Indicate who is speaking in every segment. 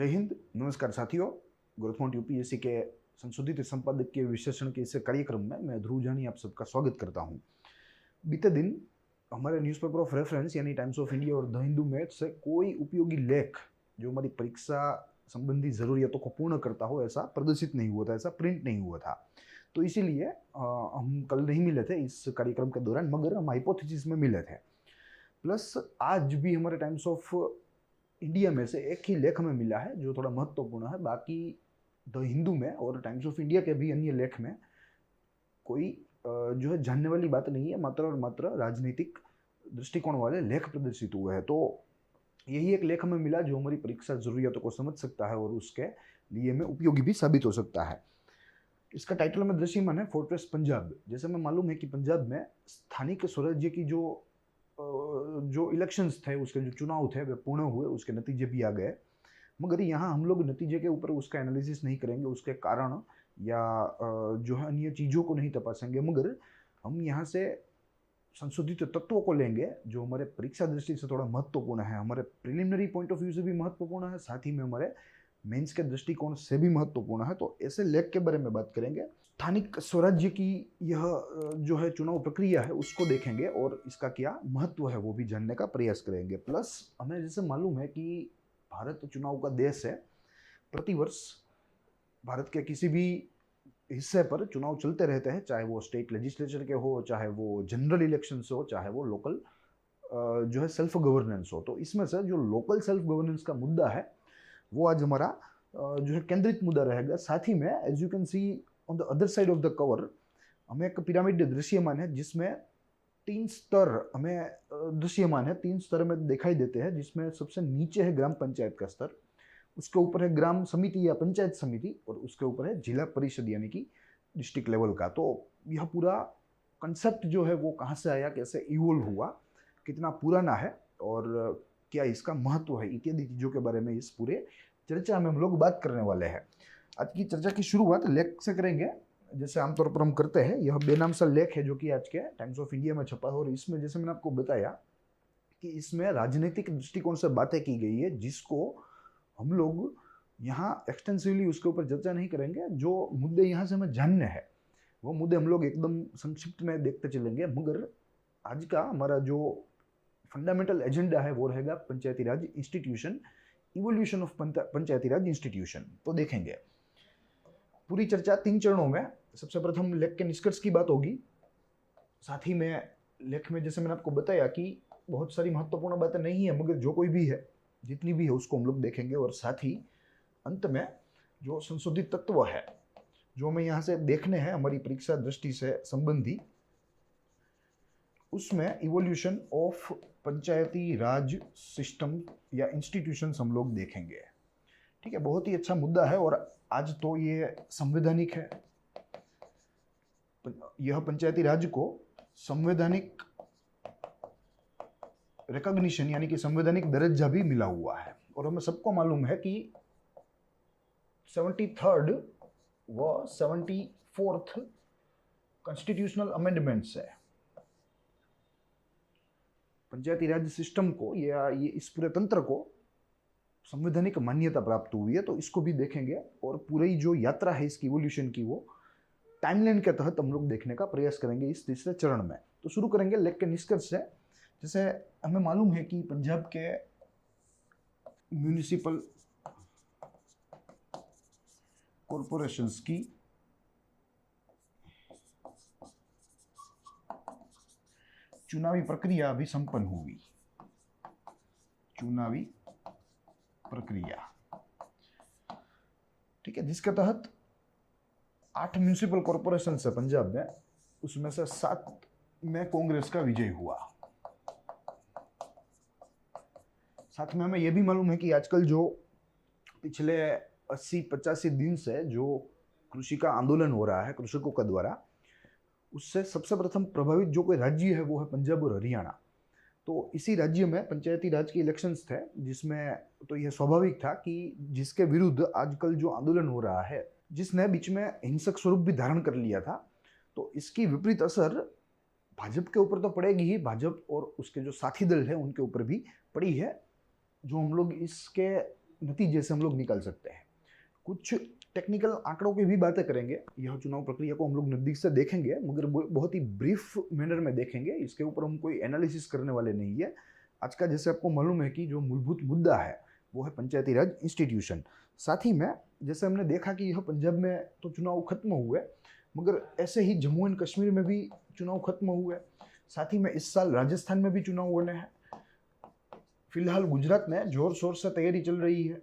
Speaker 1: जय हिंद, नमस्कार साथियों। ग्रोथमोंट यूपीएससी के संशोधित संपादकीय विश्लेषण के इस कार्यक्रम में मैं ध्रुव जानी आप सबका स्वागत करता हूं। बीते दिन हमारे न्यूज़पेपर ऑफ रेफरेंस यानी टाइम्स ऑफ इंडिया और द हिंदू में से कोई उपयोगी लेख जो हमारी परीक्षा संबंधी ज़रूरियातों को पूर्ण करता हो ऐसा प्रदर्शित नहीं हुआ था, ऐसा प्रिंट नहीं हुआ था। तो इसीलिए हम कल नहीं मिले थे इस कार्यक्रम के दौरान, मगर हम हाइपोथेसिस में मिले थे। प्लस आज भी हमारे टाइम्स ऑफ इंडिया में से एक ही लेख हमें मिला है जो थोड़ा महत्वपूर्ण है। बाकी द हिंदू में और टाइम्स ऑफ इंडिया के भी अन्य लेख में कोई जो है जानने वाली बात नहीं है, मात्र और मात्र राजनीतिक दृष्टिकोण वाले लेख प्रदर्शित हुए हैं। तो यही एक लेख हमें मिला जो हमारी परीक्षा जरूरियातों को समझ सकता है और उसके लिए में उपयोगी भी साबित हो सकता है। इसका टाइटल में दृश्यमान है फोर्ट्रेस पंजाब। जैसे हमें मालूम है कि पंजाब में स्थानिक स्वराज्य की जो इलेक्शंस थे, उसके जो चुनाव थे वे पूर्ण हुए, उसके नतीजे भी आ गए। मगर यहाँ हम लोग नतीजे के ऊपर उसका एनालिसिस नहीं करेंगे, उसके कारण या जो है अन्य चीज़ों को नहीं तपासेंगे, मगर हम यहाँ से संशोधित तत्वों को लेंगे जो हमारे परीक्षा दृष्टि से थोड़ा महत्वपूर्ण है, हमारे प्रिलिमिनरी पॉइंट ऑफ व्यू से भी महत्वपूर्ण है, साथ ही में हमारे मेंस के दृष्टिकोण से भी महत्वपूर्ण है। तो ऐसे लेख के बारे में बात करेंगे। स्थानिक स्वराज्य की यह जो है चुनाव प्रक्रिया है उसको देखेंगे और इसका क्या महत्व है वो भी जानने का प्रयास करेंगे। प्लस हमें जैसे मालूम है कि भारत चुनाव का देश है। प्रतिवर्ष भारत के किसी भी हिस्से पर चुनाव चलते रहते हैं, चाहे वो स्टेट लेजिस्लेचर के हो, चाहे वो जनरल इलेक्शन हो, चाहे वो लोकल जो है सेल्फ गवर्नेंस हो। तो इसमें से जो लोकल सेल्फ गवर्नेंस का मुद्दा है वो आज हमारा जो है केंद्रित मुद्दा रहेगा। साथ ही में as you can see on the other side of the cover हमें एक पिरामिड दृश्यमान है जिसमें 3 स्तर हमें दृश्यमान है, 3 स्तर में दिखाई देते हैं, जिसमें सबसे नीचे है ग्राम पंचायत का स्तर, उसके ऊपर है ग्राम समिति या पंचायत समिति और उसके ऊपर है जिला परिषद यानी कि डिस्ट्रिक्ट लेवल का। तो यह पूरा कंसेप्ट जो है वो कहाँ से आया, कैसे इवोल्व हुआ, कितना पुराना है और क्या इसका महत्व है, इत्यादि चीज़ों के बारे में इस पूरे चर्चा में हम लोग बात करने वाले हैं। आज की चर्चा की शुरुआत लेख से करेंगे, जैसे आमतौर पर हम करते हैं। यह बेनाम सा लेख है जो कि आज के टाइम्स ऑफ इंडिया में छपा है और इसमें जैसे मैंने आपको बताया कि इसमें राजनीतिक दृष्टिकोण से बातें की गई है, जिसको हम लोग यहाँ एक्सटेंसिवली उसके ऊपर चर्चा नहीं करेंगे। जो मुद्दे यहाँ से हमें जानने हैं वो मुद्दे हम लोग एकदम संक्षिप्त में देखते चलेंगे, मगर आज का हमारा जो फंडामेंटल एजेंडा है वो रहेगा Panchayati Raj institution, evolution of Panchayati Raj institution. तो देखेंगे पूरी चर्चा 3 चरणों में। सबसे प्रथम लेख के निष्कर्ष की बात होगी, साथ ही में लेख में जैसे मैंने आपको बताया कि बहुत सारी महत्वपूर्ण बातें नहीं है, मगर जो कोई भी है, जितनी भी है उसको हम लोग देखेंगे। और साथ ही अंत में जो संशोधित तत्व है जो हमें यहाँ से देखने हैं हमारी परीक्षा दृष्टि से संबंधी, उसमें evolution of Panchayati Raj system या इंस्टीट्यूशंस हम लोग देखेंगे। ठीक है, बहुत ही अच्छा मुद्दा है और आज तो ये संवैधानिक है। यह पंचायती राज को संवैधानिक रिकॉग्निशन यानी कि संवैधानिक दर्जा भी मिला हुआ है। और हमें सबको मालूम है कि 73rd व 74th कॉन्स्टिट्यूशनल अमेंडमेंट्स है पंचायती राज सिस्टम को या ये इस पूरे तंत्र को संवैधानिक मान्यता प्राप्त हुई है। तो इसको भी देखेंगे और पूरी जो यात्रा है इसकी इवोल्यूशन की वो टाइमलाइन के तहत हम लोग देखने का प्रयास करेंगे इस तीसरे चरण में। तो शुरू करेंगे लेख के निष्कर्ष से। जैसे हमें मालूम है कि पंजाब के म्यूनिसिपल कॉरपोरेशंस की चुनावी प्रक्रिया अभी संपन्न हुई। चुनावी प्रक्रिया, ठीक है, जिसके तहत 8 म्यूनिसिपल कॉरपोरेशन है पंजाब में, उसमें से 7 में कांग्रेस का विजय हुआ। साथ में हमें यह भी मालूम है कि आजकल जो पिछले 80-85 दिन से जो कृषि का आंदोलन हो रहा है कृषकों का द्वारा, उससे सबसे प्रथम प्रभावित जो कोई राज्य है वो है पंजाब और हरियाणा। तो इसी राज्य में पंचायती राज के इलेक्शंस थे, जिसमें तो यह स्वाभाविक था कि जिसके विरुद्ध आजकल जो आंदोलन हो रहा है, जिसने बीच में हिंसक स्वरूप भी धारण कर लिया था, तो इसकी विपरीत असर भाजपा के ऊपर तो पड़ेगी ही, भाजपा और उसके जो साथी दल है उनके ऊपर भी पड़ी है। जो हम लोग इसके नतीजे से हम लोग निकाल सकते हैं। कुछ टेक्निकल आंकड़ों की भी बातें करेंगे, यह चुनाव प्रक्रिया को हम लोग नज़दीक से देखेंगे, मगर बहुत ही ब्रीफ मैनर में देखेंगे। इसके ऊपर हम कोई एनालिसिस करने वाले नहीं है। आज का जैसे आपको मालूम है कि जो मूलभूत मुद्दा है वो है पंचायती राज इंस्टीट्यूशन। साथ ही में जैसे हमने देखा कि यह पंजाब में तो चुनाव खत्म हुए, मगर ऐसे ही जम्मू एंड कश्मीर में भी चुनाव खत्म हुए। साथ ही में इस साल राजस्थान में भी चुनाव होने हैं। फिलहाल गुजरात में जोर शोर से तैयारी चल रही है।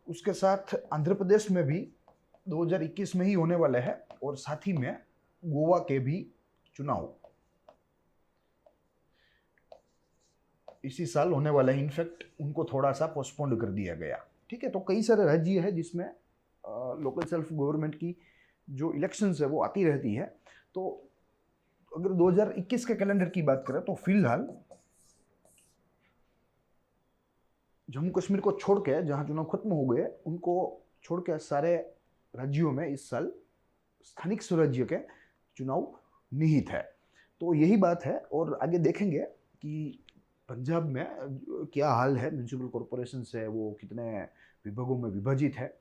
Speaker 1: उसके साथ आंध्र प्रदेश में भी 2021 में ही होने वाले हैं, और साथ ही में गोवा के भी चुनाव इसी साल होने वाले हैं। इनफैक्ट उनको थोड़ा सा पोस्टपोन्ड कर दिया गया। ठीक है, तो कई सारे राज्य है जिसमें लोकल सेल्फ गवर्नमेंट की जो इलेक्शंस है वो आती रहती है। तो अगर 2021 के कैलेंडर की बात करें तो फिलहाल जम्मू कश्मीर को छोड़ के, जहां चुनाव खत्म हो गए, उनको छोड़ के सारे राज्यों में इस साल स्थानिक स्वराज्य के चुनाव निहित है। तो यही बात है। और आगे देखेंगे कि पंजाब में क्या हाल है, म्यूनिसिपल कॉरपोरेशन है वो कितने विभागों में विभाजित है,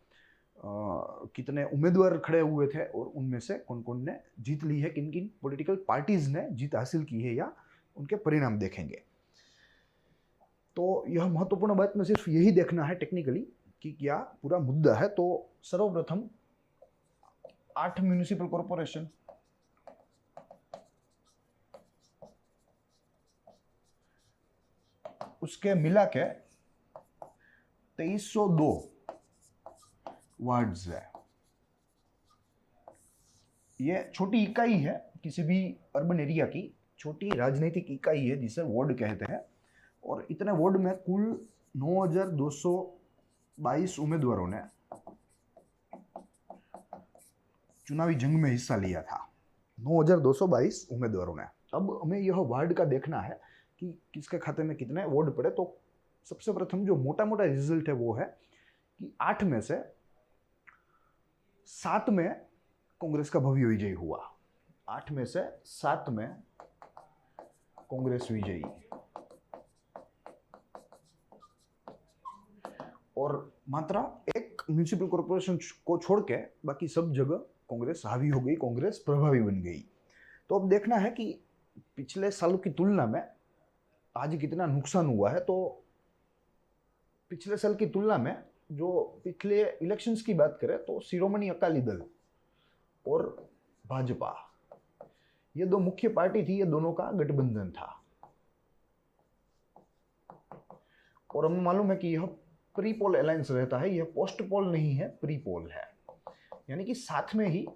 Speaker 1: कितने उम्मीदवार खड़े हुए थे और उनमें से कौन कौन ने जीत ली है, किन किन पॉलिटिकल पार्टीज ने जीत हासिल की है, या उनके परिणाम देखेंगे। तो यह महत्वपूर्ण बात में सिर्फ यही देखना है टेक्निकली कि क्या पूरा मुद्दा है। तो सर्वप्रथम 8 म्यूनिसिपल कॉरपोरेशन, उसके मिला के 2302 वार्ड्स है। ये छोटी इकाई है, किसी भी अर्बन एरिया की छोटी राजनीतिक इकाई है जिसे वार्ड कहते हैं। और इतने वार्ड में कुल 9222 उम्मीदवारों ने चुनावी जंग में हिस्सा लिया था। 9222 उम्मीदवारों ने। अब हमें यह वार्ड का देखना है कि किसके खाते में कितने वार्ड पड़े। तो सबसे प्रथम जो मोटा मोटा रिजल्ट है वो है कि 8 में से 7 में कांग्रेस का भव्य विजय हुआ। 8 में से 7 में कांग्रेस विजयी, और मात्र एक म्यूनिसिपल कॉर्पोरेशन को छोड़ के बाकी सब जगह कांग्रेस हावी हो गई, कांग्रेस प्रभावी बन गई। तो अब देखना है कि पिछले सालों की तुलना में आज कितना नुकसान हुआ है। तो पिछले साल की तुलना में जो पिछले इलेक्शंस की बात करें तो शिरोमणि अकाली दल और भाजपा, ये दो मुख्य पार्टी थी, ये दोनों का गठबंधन था। और हमें मालूम है कि यह प्री पोल अलायंस रहता है, यह पोस्ट पोल नहीं है, प्री पोल है। यानी कि साथ में ही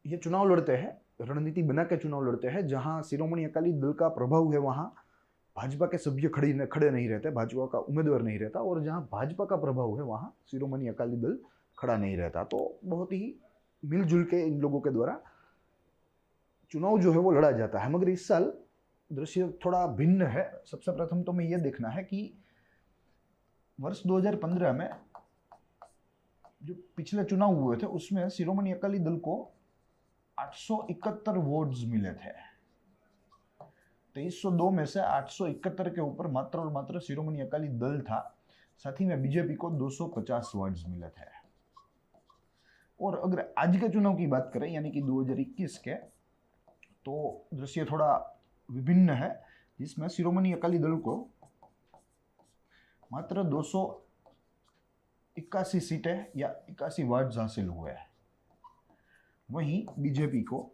Speaker 1: ये चुनाव लड़ते हैं, रणनीति बना के चुनाव लड़ते हैं। जहां शिरोमणि अकाली दल का प्रभाव है वहां भाजपा के सभ्य खड़े नहीं रहते, भाजपा का उम्मीदवार नहीं रहता। और जहां भाजपा का प्रभाव है वहां शिरोमणि अकाली दल खड़ा नहीं रहता। तो बहुत ही मिलजुल के इन लोगों के द्वारा चुनाव जो है वो लड़ा जाता है। मगर इस साल दृश्य थोड़ा भिन्न है। सबसे प्रथम तो हमें यह देखना है कि वर्ष 2015 में जो पिछले चुनाव हुए थे उसमें शिरोमणि अकाली दल को 871 वोट्स मिले थे। 2302 में से 871 के ऊपर मात्र और मात्र शिरोमणि अकाली दल था। साथ ही में बीजेपी को 250 वोट्स मिले थे। और अगर आज के चुनाव की बात करें यानी कि 2021 के, तो दृश्य थोड़ा विभिन्न है, जिसमें शिरोमणि अकाली दल को मात्र 281 सीटें या 81 वार्ड हासिल हुए हैं। वहीं बीजेपी को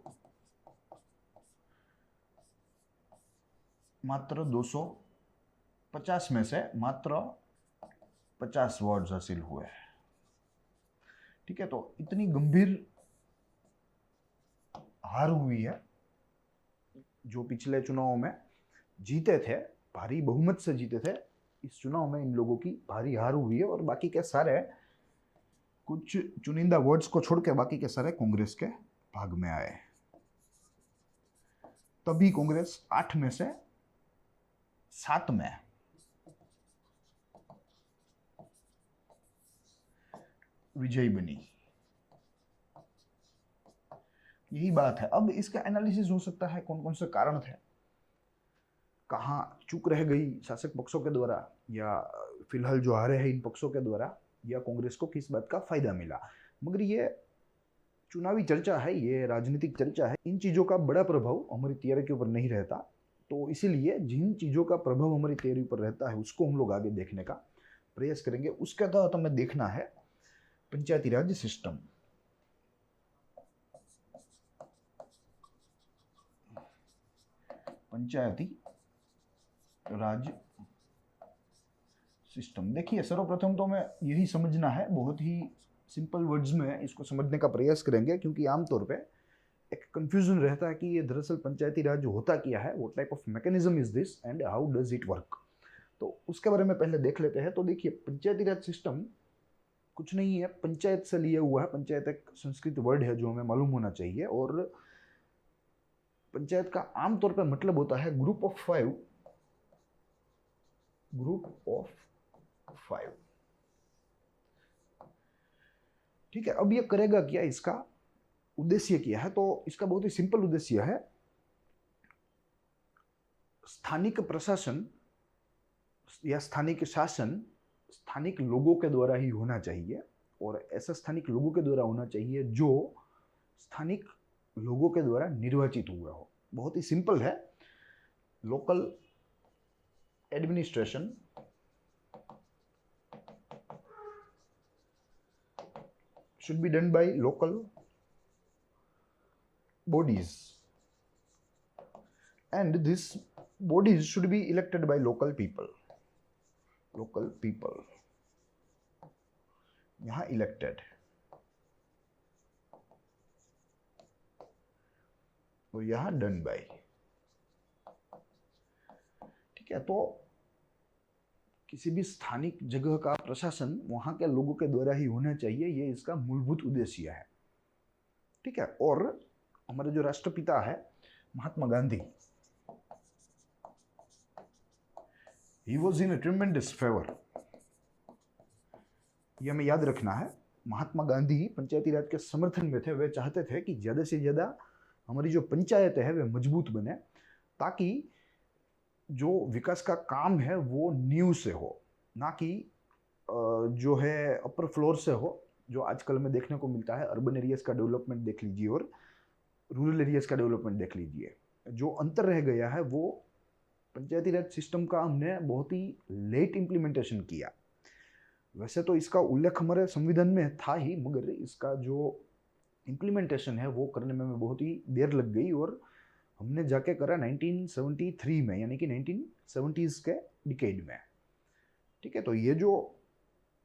Speaker 1: मात्र 250 में से मात्र 50 वार्ड हासिल हुए हैं। ठीक है, तो इतनी गंभीर हार हुई है। जो पिछले चुनाव में जीते थे, भारी बहुमत से जीते थे, इस चुनाव में इन लोगों की भारी हार हुई है। और बाकी के सारे कुछ चुनिंदा वर्ड्स को छोड़ के बाकी के सारे कांग्रेस के भाग में आए। तभी कांग्रेस 8 में से 7 में विजयी बनी। यही बात है। अब इसका एनालिसिस हो सकता है कौन कौन से कारण थे। कहाँ चूक रह गई शासक पक्षों के द्वारा, या फिलहाल जो हारे हैं इन पक्षों के द्वारा, या कांग्रेस को किस बात का फायदा मिला। मगर ये चुनावी चर्चा है, ये राजनीतिक चर्चा है, इन चीज़ों का बड़ा प्रभाव हमारी तैयारी के ऊपर नहीं रहता। तो इसीलिए जिन चीज़ों का प्रभाव हमारी तैयारी पर रहता है उसको हम लोग आगे देखने का प्रयास करेंगे। उसके तहत हमें देखना है पंचायती राज सिस्टम। पंचायती राज सिस्टम, देखिए सर्वप्रथम तो हमें यही समझना है, बहुत ही सिंपल वर्ड्स में इसको समझने का प्रयास करेंगे, क्योंकि आमतौर पे एक कंफ्यूजन रहता है कि ये दरअसल पंचायती राज होता क्या है, what type of mechanism is this and how does it work. तो उसके बारे में पहले देख लेते हैं। तो देखिए पंचायती राज सिस्टम कुछ नहीं है, पंचायत से लिया हुआ है। पंचायत एक संस्कृत वर्ड है जो हमें मालूम होना चाहिए, और पंचायत का आमतौर पर मतलब होता है ग्रुप ऑफ फाइव। ठीक है, अब ये करेगा क्या, इसका उद्देश्य क्या है? तो इसका बहुत ही सिंपल उद्देश्य है, स्थानिक प्रशासन या स्थानिक शासन स्थानिक लोगों के द्वारा ही होना चाहिए, और ऐसा स्थानिक लोगों के द्वारा होना चाहिए जो स्थानिक लोगों के द्वारा निर्वाचित हुआ हो। बहुत ही सिंपल है, local administration should be done by local bodies, and these bodies should be elected by local people. यहाँ elected, और यहाँ done by। ठीक है, तो किसी भी स्थानिक जगह का प्रशासन वहां के लोगों के द्वारा ही होना चाहिए, ये इसका मूलभूत उद्देश्य है। ठीक है, और हमारे जो राष्ट्रपिता है Mahatma Gandhi, he was in tremendous favour. ये हमें याद रखना है, महात्मा गांधी पंचायती राज के समर्थन में थे। वे चाहते थे कि ज्यादा से ज्यादा हमारी जो पंचायतें हैं वे मजबूत बने, ताकि जो विकास का काम है वो नींव से हो, ना कि जो है अपर फ्लोर से हो, जो आजकल में देखने को मिलता है। अर्बन एरियाज का डेवलपमेंट देख लीजिए और रूरल एरियाज का डेवलपमेंट देख लीजिए, जो अंतर रह गया है वो पंचायती राज सिस्टम का हमने बहुत ही लेट इम्प्लीमेंटेशन किया। वैसे तो इसका उल्लेख हमारे संविधान में था ही, मगर इसका जो इम्प्लीमेंटेशन है वो करने में बहुत ही देर लग गई, और हमने जाके करा 1973 में, यानी कि 1970s के डिकेड में। ठीक है, तो ये जो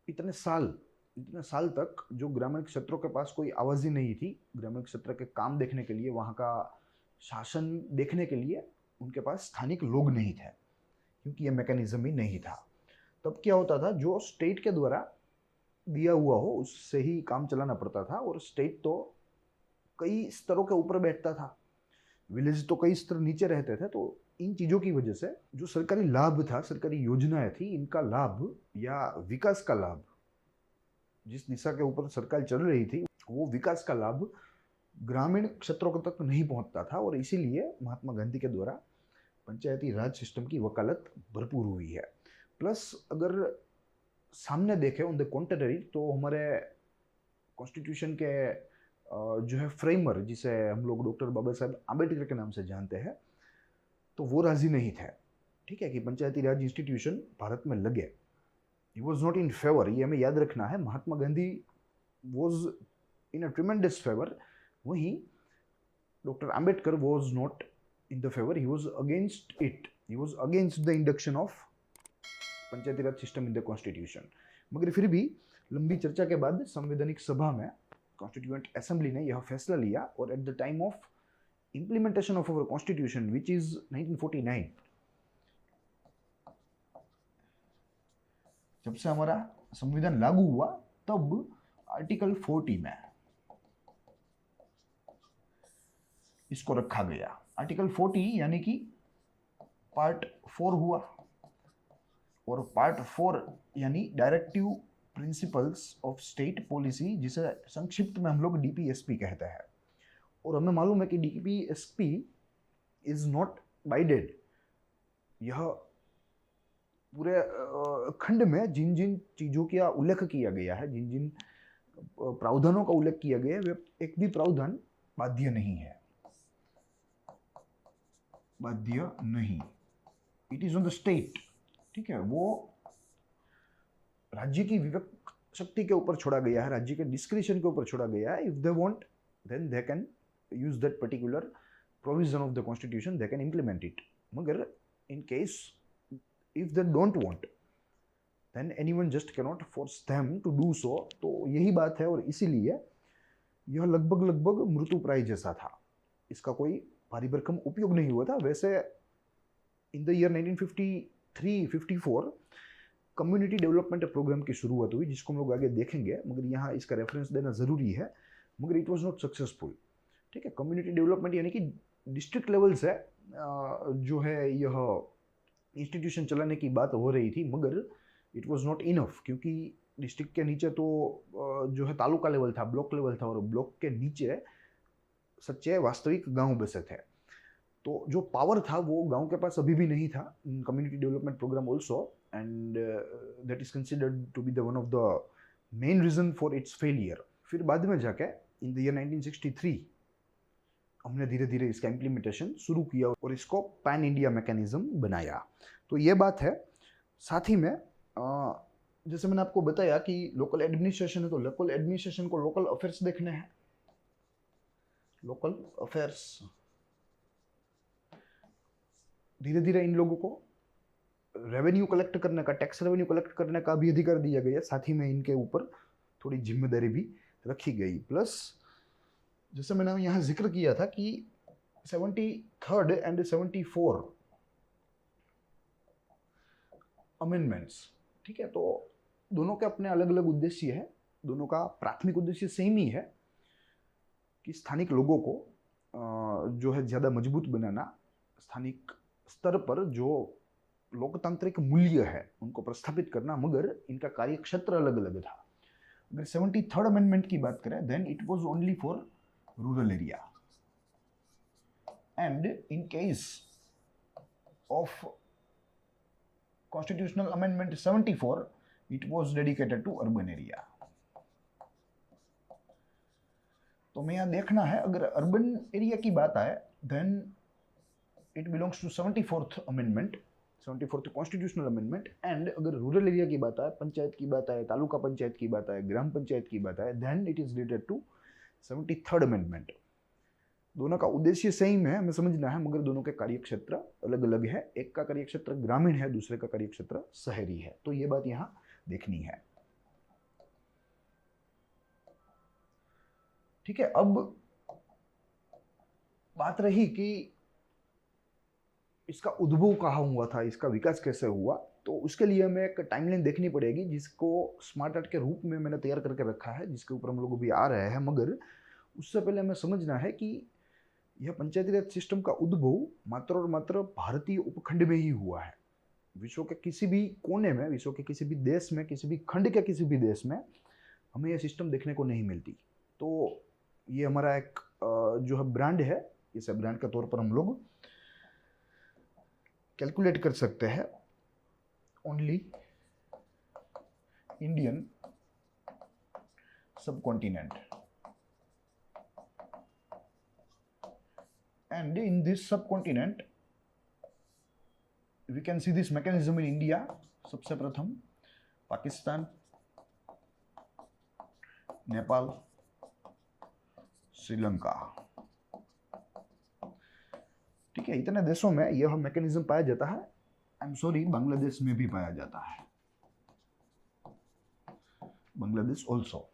Speaker 1: इतने साल तक जो ग्रामीण क्षेत्रों के पास कोई आवाज़ ही नहीं थी, ग्रामीण क्षेत्र के काम देखने के लिए, वहाँ का शासन देखने के लिए उनके पास स्थानिक लोग नहीं थे, क्योंकि ये मैकेनिज्म ही नहीं था। तब क्या होता था, जो स्टेट के द्वारा दिया हुआ हो उससे ही काम चलाना पड़ता था, और स्टेट तो कई स्तरों के ऊपर बैठता था, विलेज तो कई स्तर नीचे रहते थे। तो इन चीज़ों की वजह से जो सरकारी लाभ था, सरकारी योजनाएं थी, इनका लाभ या विकास का लाभ, जिस दिशा के ऊपर सरकार चल रही थी, वो विकास का लाभ ग्रामीण क्षेत्रों तक नहीं पहुंचता था, और इसीलिए महात्मा गांधी के द्वारा पंचायती राज सिस्टम की वकालत भरपूर हुई है। प्लस अगर सामने देखें ऑन द कॉन्ट्ररी, तो हमारे कॉन्स्टिट्यूशन के जो है फ्रेमर, जिसे हम लोग डॉक्टर बाबा साहब आम्बेडकर के नाम से जानते हैं, तो वो राजी नहीं थे, ठीक है, कि पंचायती राज इंस्टीट्यूशन भारत में लगे। He was not in favour, ये हमें याद रखना है। Mahatma Gandhi was in a tremendous favour, वहीं doctor Ambedkar was not in the favour, he was against it, he was against the induction of Panchayati Raj system in the constitution. मगर फिर भी लंबी चर्चा के बाद संवैधानिक सभा में, कॉन्स्टिट्यूएंट असेंबली ने यह फैसला लिया, और eight the time of implementation of our constitution, which is 1949, जब से हमारा संविधान लागू हुआ, तब आर्टिकल 40 में इसको रखा गया। आर्टिकल 40 यानी कि पार्ट 4 हुआ, और पार्ट 4 यानी directive principles of state policy, जिसे संक्षिप्त में हम लोग डीपीएसपी कहते हैं। और हमें मालूम है कि डीपीएसपी इज नॉट बाइडेड, यह पूरे खंड में जिन जिन चीजों का उल्लेख किया गया है, जिन जिन प्रावधानों का उल्लेख किया गया है, वे एक भी प्रावधान बाध्य नहीं है, बाध्य नहीं। It is on the state, ठीक है, वो राज्य की विवेक शक्ति के ऊपर छोड़ा गया है, राज्य के डिस्क्रिशन के ऊपर छोड़ा गया है। If they want then they can use that particular provision of the constitution, they can implement it. मगर in case if they don't want then anyone just cannot force them to do so. तो यही बात है, और इसीलिए यह लगभग लगभग मृत्युप्राय जैसा था, इसका कोई भारी भरकम उपयोग नहीं हुआ था। वैसे in the year 1953-54 community development programme की शुरुआत हुई, जिसको हम लोग आगे देखेंगे, मगर यहाँ इसका रेफरेंस देना ज़रूरी है, मगर इट वाज नॉट सक्सेसफुल। ठीक है, कम्युनिटी डेवलपमेंट यानी कि डिस्ट्रिक्ट लेवल से जो है यह इंस्टीट्यूशन चलाने की बात हो रही थी, मगर इट वाज नॉट इनफ, क्योंकि डिस्ट्रिक्ट के नीचे तो जो है तालुका लेवल था, ब्लॉक लेवल था, और ब्लॉक के नीचे सच्चे वास्तविक गांव बसे थे। तो जो पावर था वो गांव के पास अभी भी नहीं था। Community development programme also, and that is considered to be the one of the main reason for its failure. फिर बाद में जाके इन द ईयर 1963 हमने धीरे धीरे इसका इम्प्लीमेंटेशन शुरू किया और इसको पैन इंडिया मैकेनिज्म बनाया। तो ये बात है। साथ ही में जैसे मैंने आपको बताया कि लोकल एडमिनिस्ट्रेशन है, तो लोकल एडमिनिस्ट्रेशन को लोकल अफेयर्स देखने हैं। लोकल अफेयर्स धीरे धीरे इन लोगों को रेवेन्यू कलेक्ट करने का, टैक्स रेवेन्यू कलेक्ट करने का भी अधिकार दिया गया। साथ ही में इनके ऊपर थोड़ी जिम्मेदारी भी रखी गई। प्लस जैसे मैंने यहाँ जिक्र किया था कि 73rd एंड 74 अमेंडमेंट्स, ठीक है, तो दोनों के अपने अलग अलग उद्देश्य है। दोनों का प्राथमिक उद्देश्य सेम ही है कि स्थानिक लोगों को जो है ज़्यादा मजबूत बनाना, स्थानिक स्तर पर जो लोकतांत्रिक मूल्य है उनको प्रस्थापित करना, मगर इनका कार्य क्षेत्र अलग अलग था। अगर 73rd अमेंडमेंट की बात करें, then it was only for rural area, and in case of constitutional amendment 74 it was dedicated to urban area. तो मैं यहाँ देखना है, अगर अर्बन एरिया की बात आए then it belongs to 74th amendment, 74th constitutional amendment. And अगर रूरल एरिया की बात आए, पंचायत की बात आए, तालुका पंचायत की बात आए, ग्राम पंचायत की बात आए, then it is related to 73rd amendment. दोनों का उद्देश्य सेम है, हमें समझना है, मगर दोनों के कार्य क्षेत्र अलग अलग है। एक का कार्य क्षेत्र ग्रामीण है, दूसरे का कार्य क्षेत्र शहरी है। तो ये बात यहाँ देखनी है। ठीक है, अब बात रही कि इसका उद्भव कहाँ हुआ था, इसका विकास कैसे हुआ। तो उसके लिए हमें एक टाइमलाइन देखनी पड़ेगी, जिसको स्मार्ट आर्ट के रूप में मैंने तैयार करके रखा है, जिसके ऊपर हम लोग अभी आ रहे हैं। मगर उससे पहले हमें समझना है कि यह पंचायती राज सिस्टम का उद्भव मात्र और मात्र भारतीय उपखंड में ही हुआ है। विश्व के किसी भी कोने में, विश्व के किसी भी देश में, किसी भी खंड के किसी भी देश में हमें यह सिस्टम देखने को नहीं मिलती। तो ये हमारा एक जो है ब्रांड है, इस ब्रांड के तौर पर हम लोग कैलकुलेट कर सकते हैं। Only Indian subcontinent, and in this subcontinent we can see this mechanism in India। सबसे प्रथम पाकिस्तान, नेपाल, श्रीलंका, ठीक है, इतने देशों में यह मैकेनिज्म पाया जाता है। आई एम सॉरी, बांग्लादेश में भी पाया जाता है, बांग्लादेश ऑल्सो,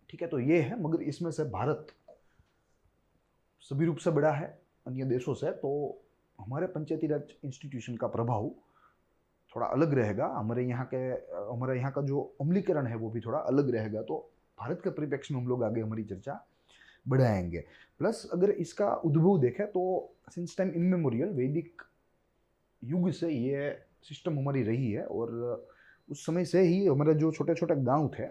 Speaker 1: ठीक है। तो ये है, मगर इसमें से भारत सभी रूप से बड़ा है अन्य देशों से। तो हमारे पंचायती राज इंस्टीट्यूशन का प्रभाव थोड़ा अलग रहेगा। हमारे यहाँ का जो अमलीकरण है वो भी थोड़ा अलग रहेगा। तो भारत के परिप्रेक्ष्य में हम लोग आगे हमारी चर्चा बढ़ाएंगे। प्लस अगर इसका उद्भव देखें तो सिंस टाइम इमेमोरियल, वैदिक युग से ये सिस्टम हमारी रही है, और उस समय से ही हमारे जो छोटे छोटे गांव थे,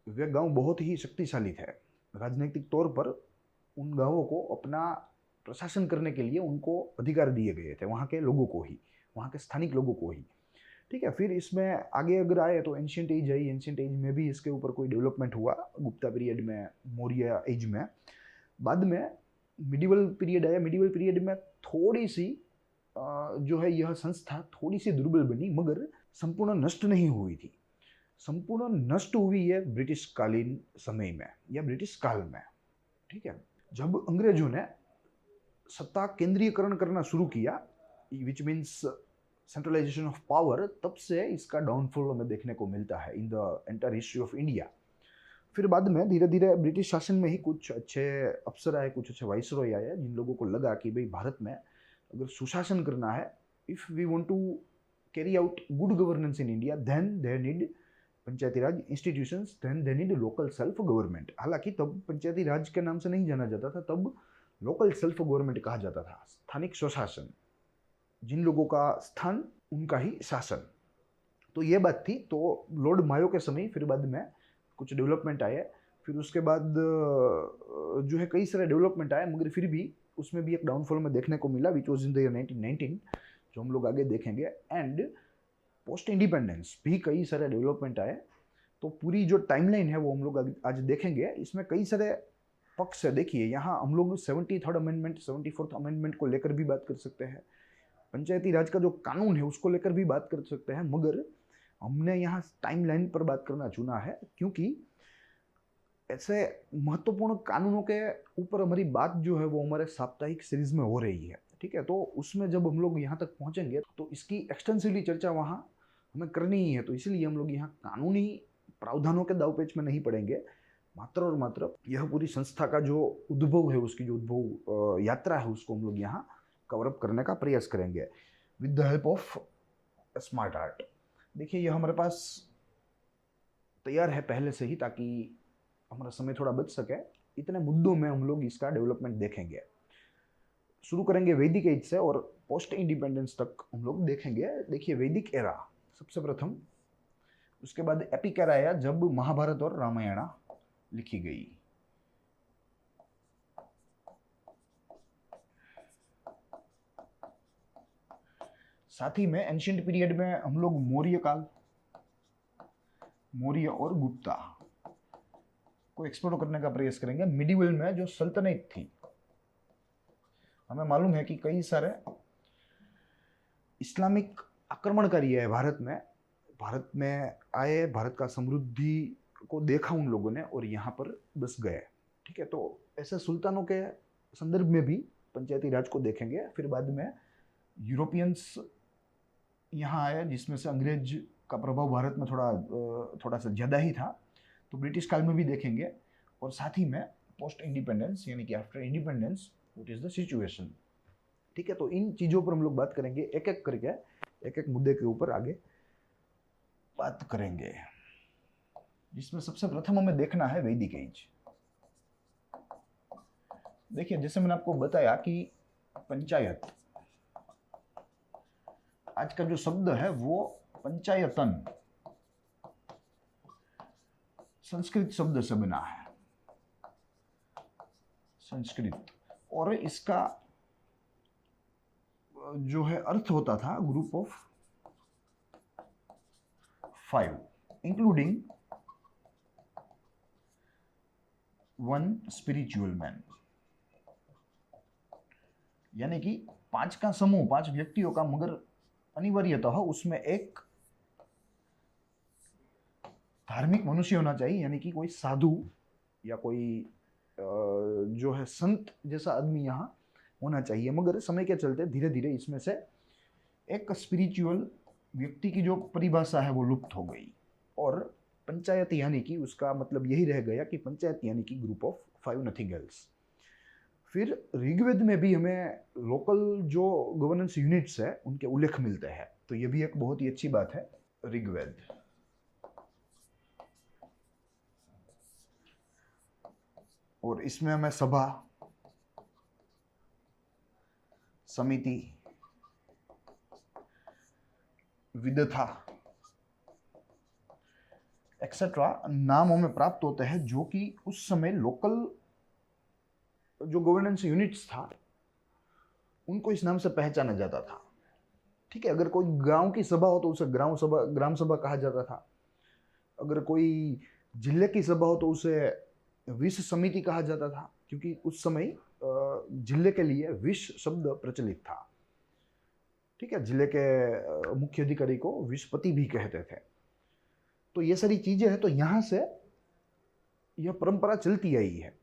Speaker 1: वे गांव बहुत ही शक्तिशाली थे। राजनीतिक तौर पर उन गांवों को अपना प्रशासन करने के लिए उनको अधिकार दिए गए थे, वहाँ के लोगों को ही, वहाँ के स्थानिक लोगों को ही। ठीक है, फिर इसमें आगे अगर आए तो एंशियंट एज आई, एंशियंट एज में भी इसके ऊपर कोई डेवलपमेंट हुआ, गुप्ता पीरियड में, मौर्य एज में। बाद में मिडिवल पीरियड आया, मिडिवल पीरियड में थोड़ी सी जो है यह संस्था थोड़ी सी दुर्बल बनी, मगर संपूर्ण नष्ट नहीं हुई थी। संपूर्ण नष्ट हुई है ब्रिटिश कालीन समय में या ब्रिटिश काल में। ठीक है, जब अंग्रेजों ने सत्ता केंद्रीयकरण करना शुरू किया, which means centralisation of power, तब से इसका डाउनफॉल हमें देखने को मिलता है in the entire history of India. फिर बाद में धीरे धीरे ब्रिटिश शासन में ही कुछ अच्छे अफसर आए, कुछ अच्छे वाइसरॉय आए, जिन लोगों को लगा कि भाई भारत में अगर सुशासन करना है, if we want to carry out good governance in India, then they need panchayati raj institutions, then they need local self government. हालांकि तब पंचायती राज के नाम से नहीं जाना जाता था, तब लोकल सेल्फ गवर्नमेंट कहा जाता था, स्थानिक स्वशासन, जिन लोगों का स्थान उनका ही शासन। तो ये बात थी। तो लॉर्ड मायो के समय फिर बाद में कुछ डेवलपमेंट आए, फिर उसके बाद जो है कई सारे डेवलपमेंट आए, मगर फिर भी उसमें भी एक डाउनफॉल में देखने को मिला, which was in the year 1919, जो हम लोग आगे देखेंगे। एंड पोस्ट इंडिपेंडेंस भी कई सारे डेवलपमेंट आए। तो पूरी जो टाइमलाइन है वो हम लोग आज देखेंगे। इसमें कई सारे पक्ष है। देखिए, यहाँ हम लोग 73rd अमेंडमेंट, 74th अमेंडमेंट को लेकर भी बात कर सकते हैं, पंचायती राज का जो कानून है उसको लेकर भी बात कर सकते हैं, मगर हमने यहाँ टाइमलाइन पर बात करना चुना है, क्योंकि ऐसे महत्वपूर्ण कानूनों के ऊपर हमारी बात जो है वो हमारे साप्ताहिक सीरीज में हो रही है। ठीक है, तो उसमें जब हम लोग यहाँ तक पहुँचेंगे तो इसकी एक्सटेंसिवली चर्चा वहाँ हमें करनी ही है। तो इसलिए हम लोग यहाँ कानूनी प्रावधानों के दावपेच में नहीं पड़ेंगे, मात्र और मात्र यह पूरी संस्था का जो उद्भव है, उसकी जो उद्भव यात्रा है, उसको हम लोग यहाँ कवर अप करने का प्रयास करेंगे with the help of smart art. देखिए, यह हमारे पास तैयार है पहले से ही, ताकि हमारा समय थोड़ा बच सके। इतने मुद्दों में हम लोग इसका डेवलपमेंट देखेंगे। शुरू करेंगे वैदिक एज से और पोस्ट इंडिपेंडेंस तक हम लोग देखेंगे। देखिए, वैदिक एरा सबसे प्रथम, उसके बाद एपिक एरा आया, जब महाभारत और रामायण लिखी गई। साथ ही में एंशियंट पीरियड में हम लोग मौर्य काल, मौर्य और गुप्ता को एक्सप्लोर करने का प्रयास करेंगे। मिडिवल में जो सल्तनत थी, हमें मालूम है कि कई सारे इस्लामिक आक्रमणकारी है भारत में आए, भारत का समृद्धि को देखा उन लोगों ने और यहाँ पर बस गए। ठीक है, तो ऐसे सुल्तानों के संदर्भ में भी पंचायती राज को देखेंगे। फिर बाद में यूरोपियंस यहाँ आए, जिसमें से अंग्रेज का प्रभाव भारत में थोड़ा सा ज़्यादा ही था, तो ब्रिटिश काल में भी देखेंगे। और साथ ही में पोस्ट इंडिपेंडेंस, यानी कि after independence what is the situation. ठीक है, तो इन चीज़ों पर हम लोग बात करेंगे, एक एक करके एक एक मुद्दे के ऊपर आगे बात करेंगे, जिसमें सबसे प्रथम हमें देखना है वैदिक एज। देखिए, जैसे मैंने आपको बताया कि पंचायत, आज का जो शब्द है वो पंचायतन संस्कृत शब्द से बना है, संस्कृत, और इसका जो है अर्थ होता था group of 5 including 1 spiritual man, यानी कि 5 का समूह, 5 व्यक्तियों का, मगर अनिवार्यतः उसमें एक धार्मिक मनुष्य होना चाहिए, यानी कि कोई साधु या कोई जो है संत जैसा आदमी यहाँ होना चाहिए। मगर समय के चलते धीरे धीरे इसमें से एक स्पिरिचुअल व्यक्ति की जो परिभाषा है वो लुप्त हो गई, और पंचायत यानी कि उसका मतलब यही रह गया कि पंचायत यानी कि ग्रुप ऑफ 5, नथिंग एल्स। फिर ऋग्वेद में भी हमें लोकल जो गवर्नेंस यूनिट्स है उनके उल्लेख मिलते हैं, तो ये भी एक बहुत ही अच्छी बात है। ऋग्वेद, और इसमें हमें सभा, समिति, विदथा एक्सेट्रा नाम हमें प्राप्त होते हैं, जो कि उस समय लोकल जो गवर्नेंस यूनिट्स था उनको इस नाम से पहचाना जाता था। ठीक है, अगर कोई गांव की सभा हो तो उसे ग्राम सभा कहा जाता था। अगर कोई जिले की सभा हो तो उसे विश समिति कहा जाता था, क्योंकि उस समय जिले के लिए विश शब्द प्रचलित था। ठीक है, जिले के मुख्य अधिकारी को विशपति भी कहते थे। तो ये सारी चीजें हैं, तो यहाँ से यह परंपरा चलती आई है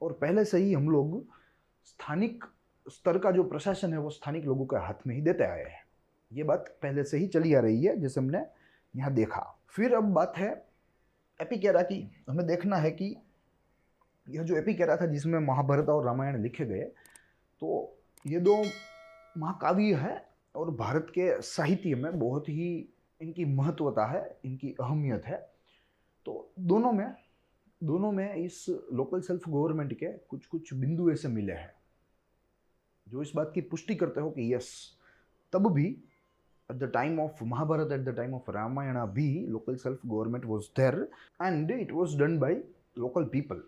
Speaker 1: और पहले से ही हम लोग स्थानिक स्तर का जो प्रशासन है वो स्थानिक लोगों के हाथ में ही देते आए हैं। ये बात पहले से ही चली आ रही है, जैसे हमने यहाँ देखा। फिर अब बात है एपिकेरा की। हमें देखना है कि यह जो एपिकेरा था जिसमें महाभारत और रामायण लिखे गए, तो ये दो महाकाव्य है और भारत के साहित्य में बहुत ही इनकी महत्वता है, इनकी अहमियत है। तो दोनों में इस लोकल सेल्फ गवर्नमेंट के कुछ कुछ बिंदु ऐसे मिले हैं जो इस बात की पुष्टि करते हो कि यस, तब भी at the time of Mahabharata, at the time of Ramayana भी local self government was there and it was done by local people।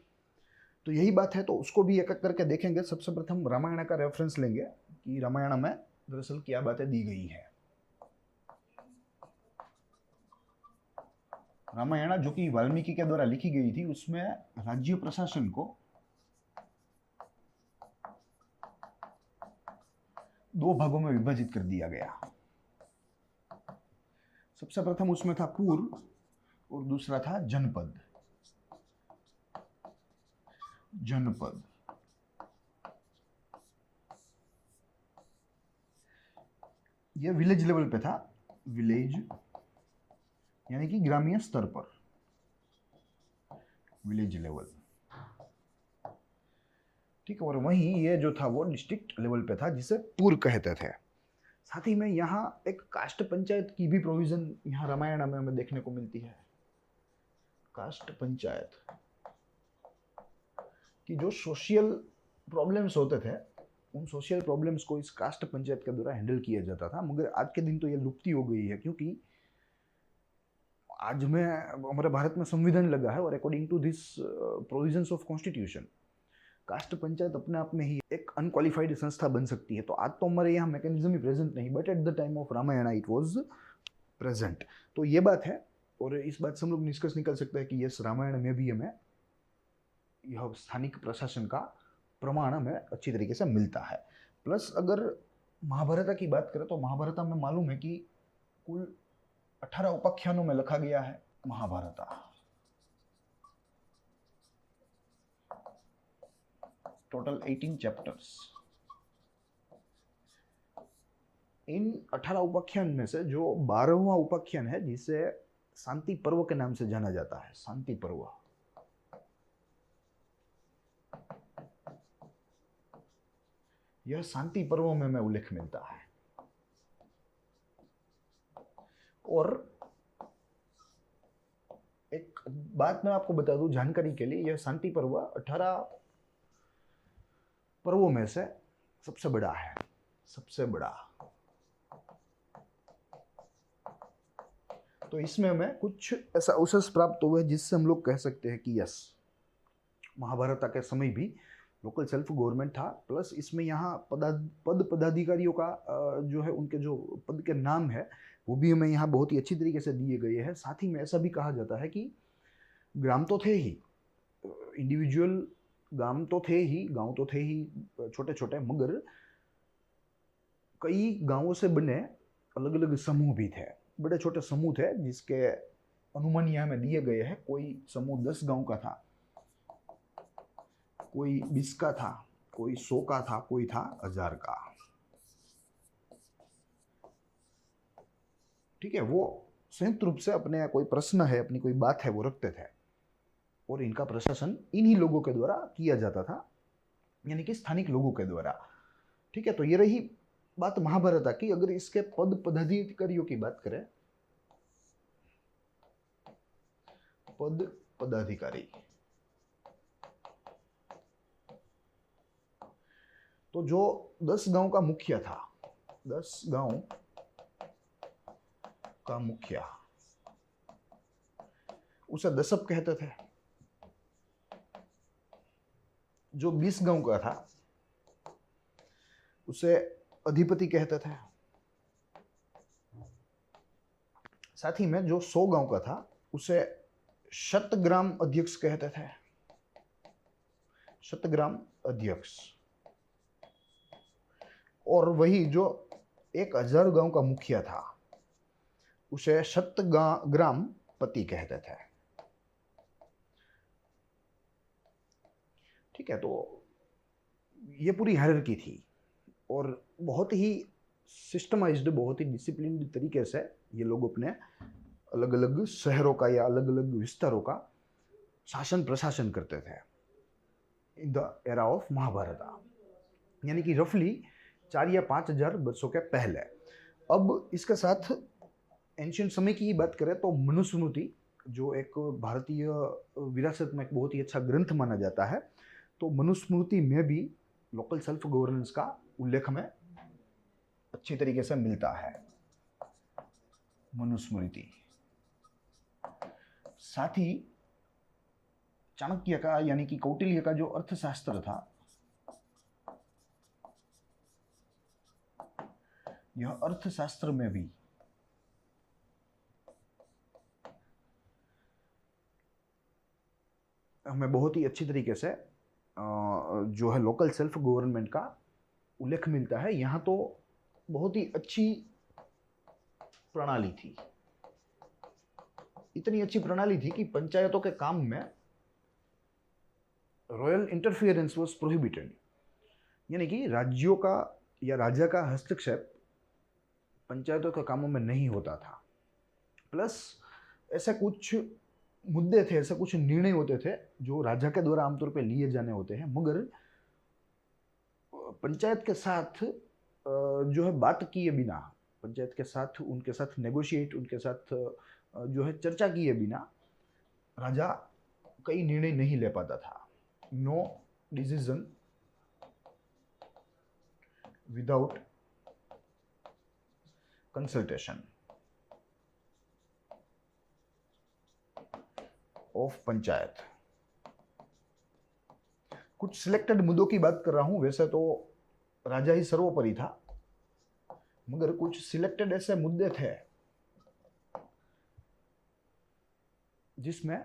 Speaker 1: तो यही बात है, तो उसको भी एक एक करके देखेंगे। सबसे प्रथम रामायण का रेफरेंस लेंगे कि रामायण में दरअसल क्या बातें दी गई है। रामायण जो कि वाल्मीकि के द्वारा लिखी गई थी, उसमें राज्य प्रशासन को दो भागों में विभाजित कर दिया गया। सबसे प्रथम उसमें था पूर्व और दूसरा था जनपद। यह विलेज लेवल पे था, विलेज यानी कि ग्रामीण स्तर पर, विलेज लेवल। ठीक है, और वहीं ये जो था वो डिस्ट्रिक्ट लेवल पे था, जिसे पूर्व कहते थे। साथ ही में यहाँ एक कास्ट पंचायत की भी प्रोविजन यहाँ रामायण में हमें देखने को मिलती है। कास्ट पंचायत कि जो सोशल प्रॉब्लम्स होते थे, उन सोशल प्रॉब्लम्स को इस कास्ट पंचायत के द्वारा हैंडल किया जाता था। मगर आज के दिन तो ये लुप्ति हो गई है, क्योंकि आज में हमारे भारत में संविधान लगा है और according to this provisions of constitution, caste panchayat अपने आप में ही एक अनक्वालिफाइड संस्था बन सकती है। तो आज तो हमारे यहाँ मैकेनिज्म ही प्रेजेंट नहीं, but at the time of Ramayana it was present. तो ये बात है, और इस बात से हम लोग निष्कर्ष निकाल सकते हैं कि यस, रामायण में भी हमें यह स्थानिक प्रशासन का प्रमाण हमें अच्छी तरीके से मिलता है। प्लस अगर महाभारत की बात करें तो महाभारत में मालूम है कि कुल 18 उपाख्यानों में लिखा गया है महाभारत। Total 18 chapters. इन 18 उपाख्यान में से जो 12वां उपाख्यान है, जिसे शांति पर्व के नाम से जाना जाता है, शांति पर्व, यह शांति पर्व में हमें उल्लेख मिलता है। और एक बात मैं आपको बता दूं जानकारी के लिए, यह शांति पर्व 18 पर्वों में से सबसे बड़ा है, सबसे बड़ा। तो इसमें हमें कुछ ऐसा अवसर प्राप्त हुआ है जिससे हम लोग कह सकते हैं कि यस, महाभारत के समय भी लोकल सेल्फ गवर्नमेंट था। प्लस इसमें यहाँ पद पदाधिकारियों का जो है, उनके जो पद के नाम है वो भी हमें यहाँ बहुत ही अच्छी तरीके से दिए गए हैं। साथ ही में ऐसा भी कहा जाता है कि ग्राम तो थे ही, इंडिविजुअल गांव तो थे ही छोटे छोटे, मगर कई गांवों से बने अलग अलग समूह भी थे, बड़े छोटे समूह थे, जिसके अनुमान यहाँ में दिए गए हैं। कोई समूह 10 गांव का था, कोई 20 का था, कोई 100 का था, कोई था 1000 का। ठीक है, वो संयुक्त रूप से अपने कोई प्रश्न है, अपनी कोई बात है, वो रखते थे और इनका प्रशासन इन्हीं लोगों के द्वारा किया जाता था, यानी कि स्थानिक लोगों के द्वारा। ठीक है, तो ये रही बात महाभारत की। अगर इसके पद पदाधिकारियों की बात करें, पद पदाधिकारी, तो जो 10 गांव का मुखिया था, 10 गांव का मुखिया, उसे दशप कहते थे। जो 20 गांव का था उसे अधिपति कहते थे। साथ ही में जो 100 गांव का था उसे शतग्राम अध्यक्ष कहते थे। शतग्राम अध्यक्ष। और वही जो 1000 गांव का मुखिया था उसे शतग्राम पति कहते थे। ठीक है, तो ये पूरी हायरार्की थी और बहुत ही सिस्टमाइज्ड, बहुत ही डिसिप्लिन्ड तरीके से ये लोग अपने अलग अलग शहरों का या अलग अलग विस्तारों का शासन प्रशासन करते थे in the era of Mahabharata, यानी कि रफली 4 या 5 हजार वर्षों के पहले। अब इसके साथ एंशियंट समय की बात करें तो मनुस्मृति, जो एक भारतीय विरासत में एक बहुत ही अच्छा ग्रंथ माना जाता है, तो मनुस्मृति में भी लोकल सेल्फ गवर्नेंस का उल्लेख हमें अच्छी तरीके से मिलता है। मनुस्मृति। साथ ही चाणक्य का यानी कि कौटिल्य का जो अर्थशास्त्र था, यह अर्थशास्त्र में भी हमें बहुत ही अच्छी तरीके से जो है लोकल सेल्फ गवर्नमेंट का उल्लेख मिलता है। यहाँ तो बहुत ही अच्छी प्रणाली थी, इतनी अच्छी प्रणाली थी कि पंचायतों के काम में रॉयल इंटरफियरेंस वाज प्रोहिबिटेड, यानी कि राज्यों का या राजा का हस्तक्षेप पंचायतों के कामों में नहीं होता था। प्लस ऐसे कुछ मुद्दे थे, ऐसे कुछ निर्णय होते थे जो राजा के द्वारा आमतौर पे लिए जाने होते हैं, मगर पंचायत के साथ जो है बात किए बिना, पंचायत के साथ उनके साथ नेगोशिएट, उनके साथ जो है चर्चा किए बिना राजा कई निर्णय नहीं ले पाता था। No decision without consultation of panchayat. कुछ सिलेक्टेड मुद्दों की बात कर रहा हूं, वैसे तो राजा ही सर्वोपरि था, मगर कुछ सिलेक्टेड ऐसे मुद्दे थे जिसमें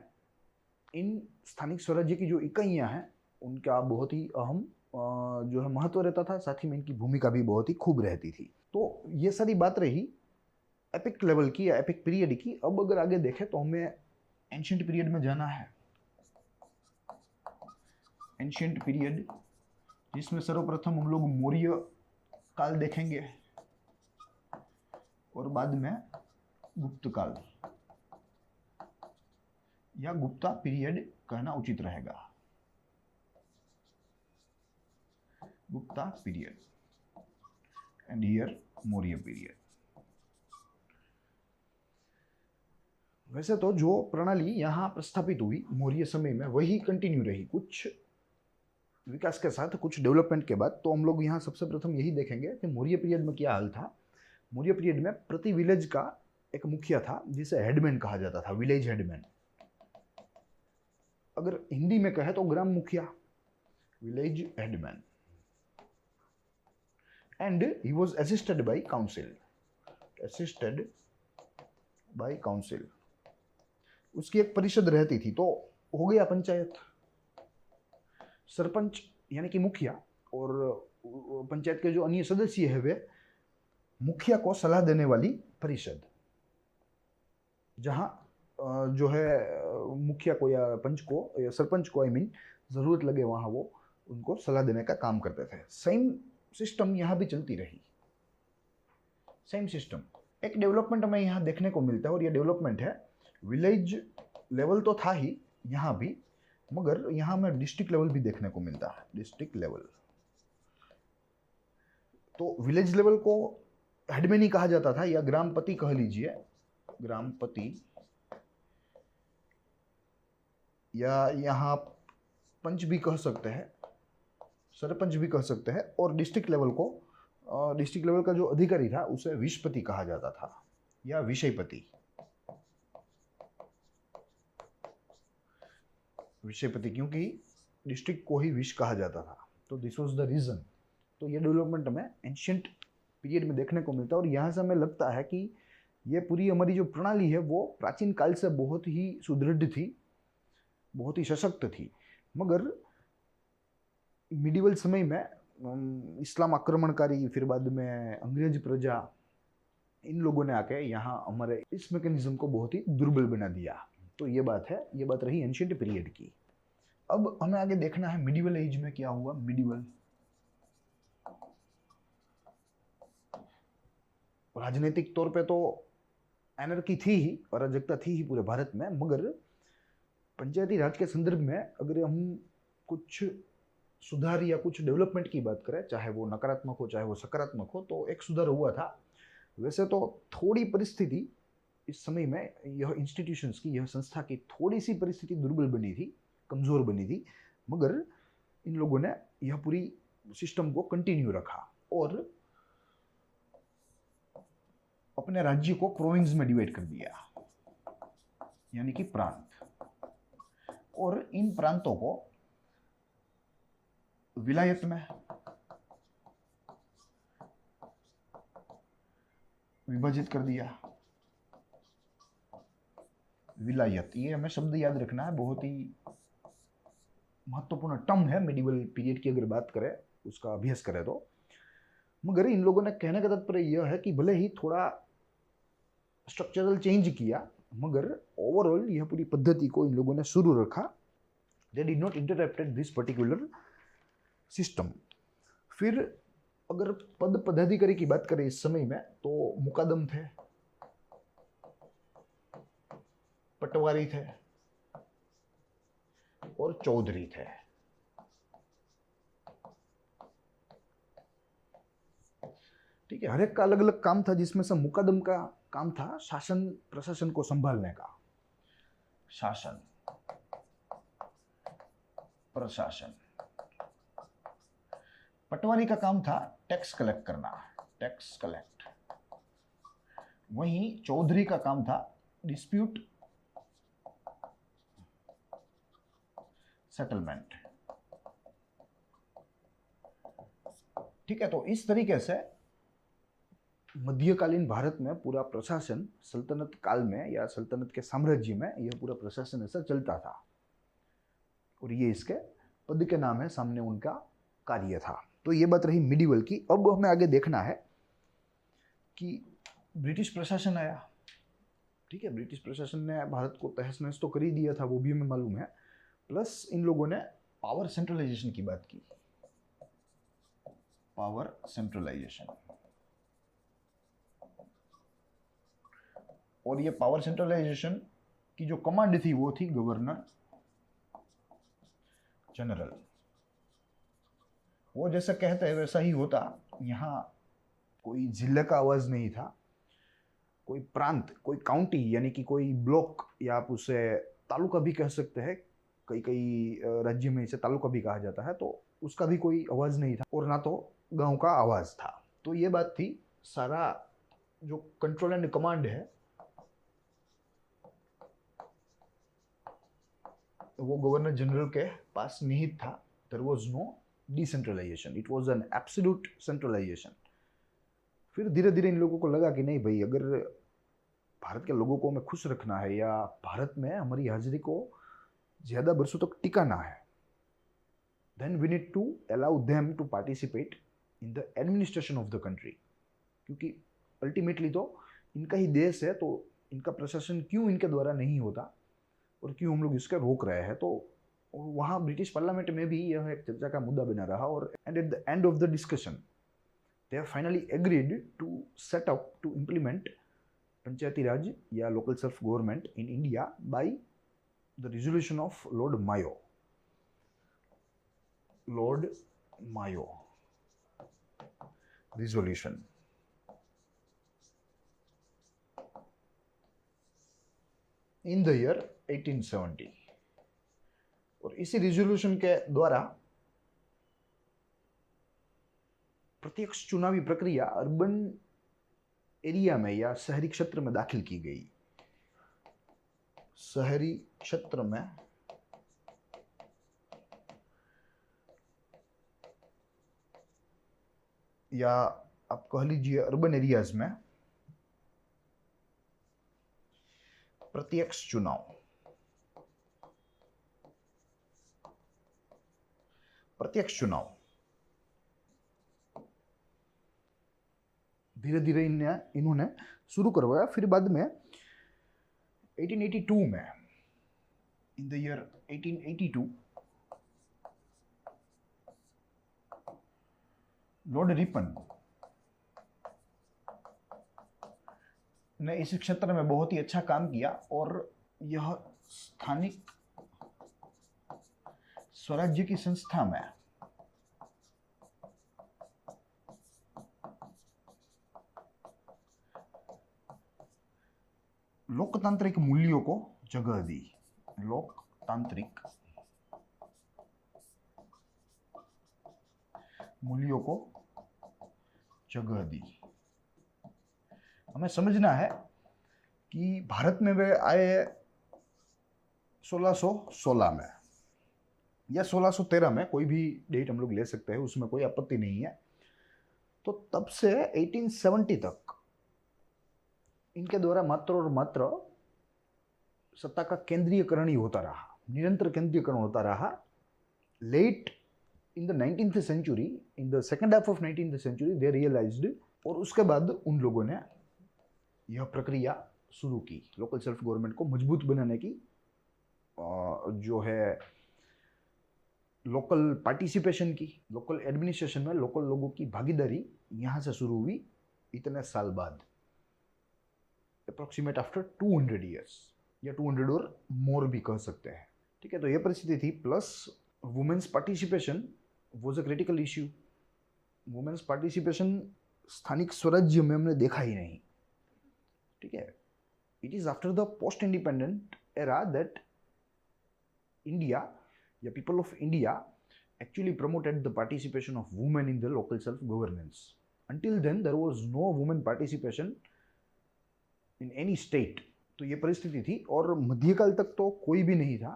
Speaker 1: इन स्थानिक स्वराज्य की जो इकाइयां हैं उनका बहुत ही अहम जो है महत्व रहता था, साथ ही में इनकी भूमिका भी बहुत ही खूब रहती थी। तो ये सारी बात रही एपिक लेवल की या एपिक पीरियड की। अब अगर आगे देखें तो हमें एंशिएंट पीरियड में जाना है। एंशिएंट पीरियड जिसमें सर्वप्रथम हम लोग मौर्य काल देखेंगे और बाद में गुप्त काल या गुप्ता पीरियड कहना उचित रहेगा। Gupta period and here Maurya period. वैसे तो जो प्रणाली यहाँ प्रस्थापित हुई मौर्य समय में वही कंटिन्यू रही, कुछ विकास के साथ, कुछ डेवलपमेंट के बाद। तो हम लोग यहाँ सबसे प्रथम यही देखेंगे कि मौर्य पीरियड में क्या हाल था। मौर्य पीरियड में प्रति विलेज का एक मुखिया था जिसे हेडमैन कहा जाता था, विलेज हेडमैन। अगर हिंदी में कहे तो ग्राम मुखिया, village headman. And he was assisted by council, assisted by council. उसकी एक परिषद रहती थी। तो हो गया पंचायत, सरपंच यानी कि मुखिया और पंचायत के जो अन्य सदस्य है वे मुखिया को सलाह देने वाली परिषद, जहां जो है मुखिया को या पंच को या सरपंच को जरूरत लगे वहां वो उनको सलाह देने का काम करते थे। सेम सिस्टम यहाँ भी चलती रही, सेम सिस्टम। एक डेवलपमेंट हमें यहाँ देखने को मिलता है और ये डेवलपमेंट है विलेज लेवल तो था ही यहाँ भी, मगर यहाँ में डिस्ट्रिक्ट लेवल भी देखने को मिलता है। डिस्ट्रिक्ट लेवल तो विलेज लेवल को हेडमैन ही कहा जाता था या ग्रामपति कह लीजिए, ग्रामपति, या यहाँ पंच भी कह सकते हैं, सरपंच भी कह सकते हैं। और डिस्ट्रिक्ट लेवल को, डिस्ट्रिक्ट लेवल का जो अधिकारी था उसे विषपति कहा जाता था या विषयपति। विषयपति क्योंकि डिस्ट्रिक्ट को ही विश कहा जाता था, तो दिस वाज द रीजन। तो ये डेवलपमेंट में एंशिएंट पीरियड में देखने को मिलता है। और यहाँ से हमें लगता है कि ये पूरी हमारी जो प्रणाली है वो प्राचीन काल से बहुत ही सुदृढ़ थी, बहुत ही सशक्त थी। मगर मिडिवल समय में इस्लाम आक्रमणकारी, फिर बाद में अंग्रेज प्रजा, इन लोगों ने आके यहाँ हमारे इस मैकेनिज्म को बहुत ही दुर्बल बना दिया। तो ये बात है, ये बात रही एंशिएंट पीरियड की। अब हमें आगे देखना है मिडिवल एज में क्या हुआ। मिडिवल राजनीतिक तौर पे तो एनर्की थी ही, अराजकता थी ही पूरे भारत में, मगर पंचायती राज के संदर्भ में अगर हम कुछ सुधार या कुछ डेवलपमेंट की बात करें, चाहे वो नकारात्मक हो चाहे वो सकारात्मक हो, तो एक सुधार हुआ था। वैसे तो थोड़ी परिस्थिति इस समय में यह इंस्टीट्यूशंस की, यह संस्था की थोड़ी सी परिस्थिति दुर्बल बनी थी, कमजोर बनी थी, मगर इन लोगों ने यह पूरी सिस्टम को कंटिन्यू रखा और अपने राज्य को प्रोविंस में डिवाइड कर दिया, यानी कि प्रांत। और इन प्रांतों को विलायत में विभाजित कर दिया। विलायत, ये हमें शब्द याद रखना है, बहुत ही महत्वपूर्ण टर्म है मिडिवल पीरियड की अगर बात करें, उसका अभ्यास करें तो। मगर इन लोगों ने कहने का तात्पर्य यह है कि भले ही थोड़ा स्ट्रक्चरल चेंज किया, मगर ओवरऑल यह पूरी पद्धति को इन लोगों ने शुरू रखा। They did not interrupted this particular system. फिर अगर पद पदाधिकारी की बात करें इस समय में, तो मुकादम थे, पटवारी थे और चौधरी थे। ठीक है, हर एक का अलग अलग काम था, जिसमें से मुकादम का काम था शासन प्रशासन को संभालने का। शासन प्रशासन। पटवारी का काम था टैक्स कलेक्ट करना, टैक्स कलेक्ट। वहीं चौधरी का काम था डिस्प्यूट सेटलमेंट। ठीक है, तो इस तरीके से मध्यकालीन भारत में पूरा प्रशासन सल्तनत काल में या सल्तनत के साम्राज्य में यह पूरा प्रशासन ऐसा चलता था। और ये इसके पद के नाम है, सामने उनका कार्य था। तो ये बात रही मिडिवल की। अब हमें आगे देखना है कि ब्रिटिश प्रशासन आया। ठीक है, ब्रिटिश प्रशासन ने भारत को तहस नहस तो कर ही दिया था, वो भी हमें मालूम है। प्लस इन लोगों ने पावर सेंट्रलाइजेशन की बात की। Power centralisation. और ये पावर सेंट्रलाइजेशन की जो कमांड थी वो थी गवर्नर जनरल। वो जैसा कहते हैं वैसा ही होता। यहाँ कोई जिले का आवाज नहीं था, कोई प्रांत, कोई काउंटी यानी कि कोई ब्लॉक, या आप उसे तालुका भी कह सकते हैं, कई कई राज्य में इसे तालुका भी कहा जाता है, तो उसका भी कोई आवाज नहीं था और ना तो गांव का आवाज था। तो ये बात थी, सारा जो कंट्रोल एंड कमांड है वो गवर्नर जनरल के पास निहित था। There was no decentralisation, it was an absolute centralisation. फिर धीरे धीरे इन लोगों को लगा कि नहीं भाई, अगर भारत के लोगों को हमें खुश रखना है या भारत में हमारी हाजिरी को ज़्यादा वर्षों तक टिकाना है, then we need to allow them to participate in the administration of the country. क्योंकि अल्टीमेटली तो इनका ही देश है, तो इनका प्रशासन क्यों इनके द्वारा नहीं होता और क्यों हम लोग इसका रोक रहे हैं। तो वहाँ ब्रिटिश पार्लियामेंट में भी यह एक चर्चा का मुद्दा बना रहा। और and eight the end of the discussion they have finally agreed to set up to implement पंचायती राज या local self government in India by the resolution of Lord Mayo. Lord Mayo resolution. In the year 1870. और इसी resolution के द्वारा प्रत्यक्ष चुनावी प्रक्रिया urban area में या शहरी क्षेत्र में दाखिल की गई। शहरी क्षेत्र में या आप कह लीजिए अर्बन एरियाज में प्रत्यक्ष चुनाव, धीरे धीरे इन्होंने शुरू करवाया। फिर बाद में 1882 में, इन द ईयर 1882, लॉर्ड रिपन ने इस क्षेत्र में बहुत ही अच्छा काम किया और यह स्थानिक स्वराज्य की संस्था में लोकतांत्रिक मूल्यों को जगह दी। लोकतांत्रिक मूल्यों को जगह दी। हमें समझना है कि भारत में वे आए 1616 में या 1613 में, कोई भी डेट हम लोग ले सकते हैं, उसमें कोई आपत्ति नहीं है। तो तब से 1870 तक इनके द्वारा मात्र और मात्र सत्ता का केंद्रीयकरण ही होता रहा, निरंतर केंद्रीयकरण होता रहा। Late in the 19th century, in the second half of 19th century they realised, और उसके बाद उन लोगों ने यह प्रक्रिया शुरू की लोकल सेल्फ गवर्नमेंट को मजबूत बनाने की। जो है लोकल पार्टिसिपेशन की, लोकल एडमिनिस्ट्रेशन में लोकल लोगों की भागीदारी यहाँ से शुरू हुई इतने साल बाद, अप्रोक्सीमेट आफ्टर 200 ईयर्स, या 200 और मोर भी कह सकते हैं। ठीक है, तो ये परिस्थिति थी। Plus women's participation was a critical issue. Women's participation स्थानिक स्वराज्य में हमने देखा ही नहीं। ठीक है, it is after the post independent era that India या people of India actually promoted the participation of women in the local self-governance. Until then, there was no women participation in any state. तो ये परिस्थिति थी, और मध्यकाल तक तो कोई भी नहीं था,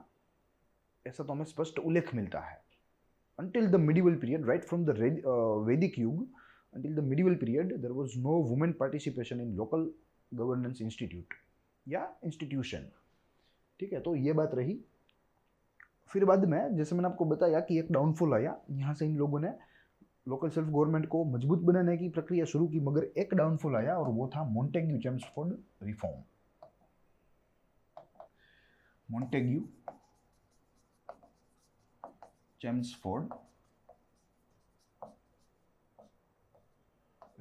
Speaker 1: ऐसा तो हमें स्पष्ट उल्लेख मिलता है। Until the medieval period, right from the Vedic युग until the medieval period, there was no women participation in local governance institute या institution. ठीक है, तो ये बात रही। फिर बाद में, जैसे मैंने आपको बताया कि एक डाउनफॉल आया, यहाँ से इन लोगों ने लोकल सेल्फ गवर्नमेंट को मजबूत बनाने की प्रक्रिया शुरू की, मगर एक डाउनफॉल आया और वो था Montagu Chelmsford reform. Montagu Chelmsford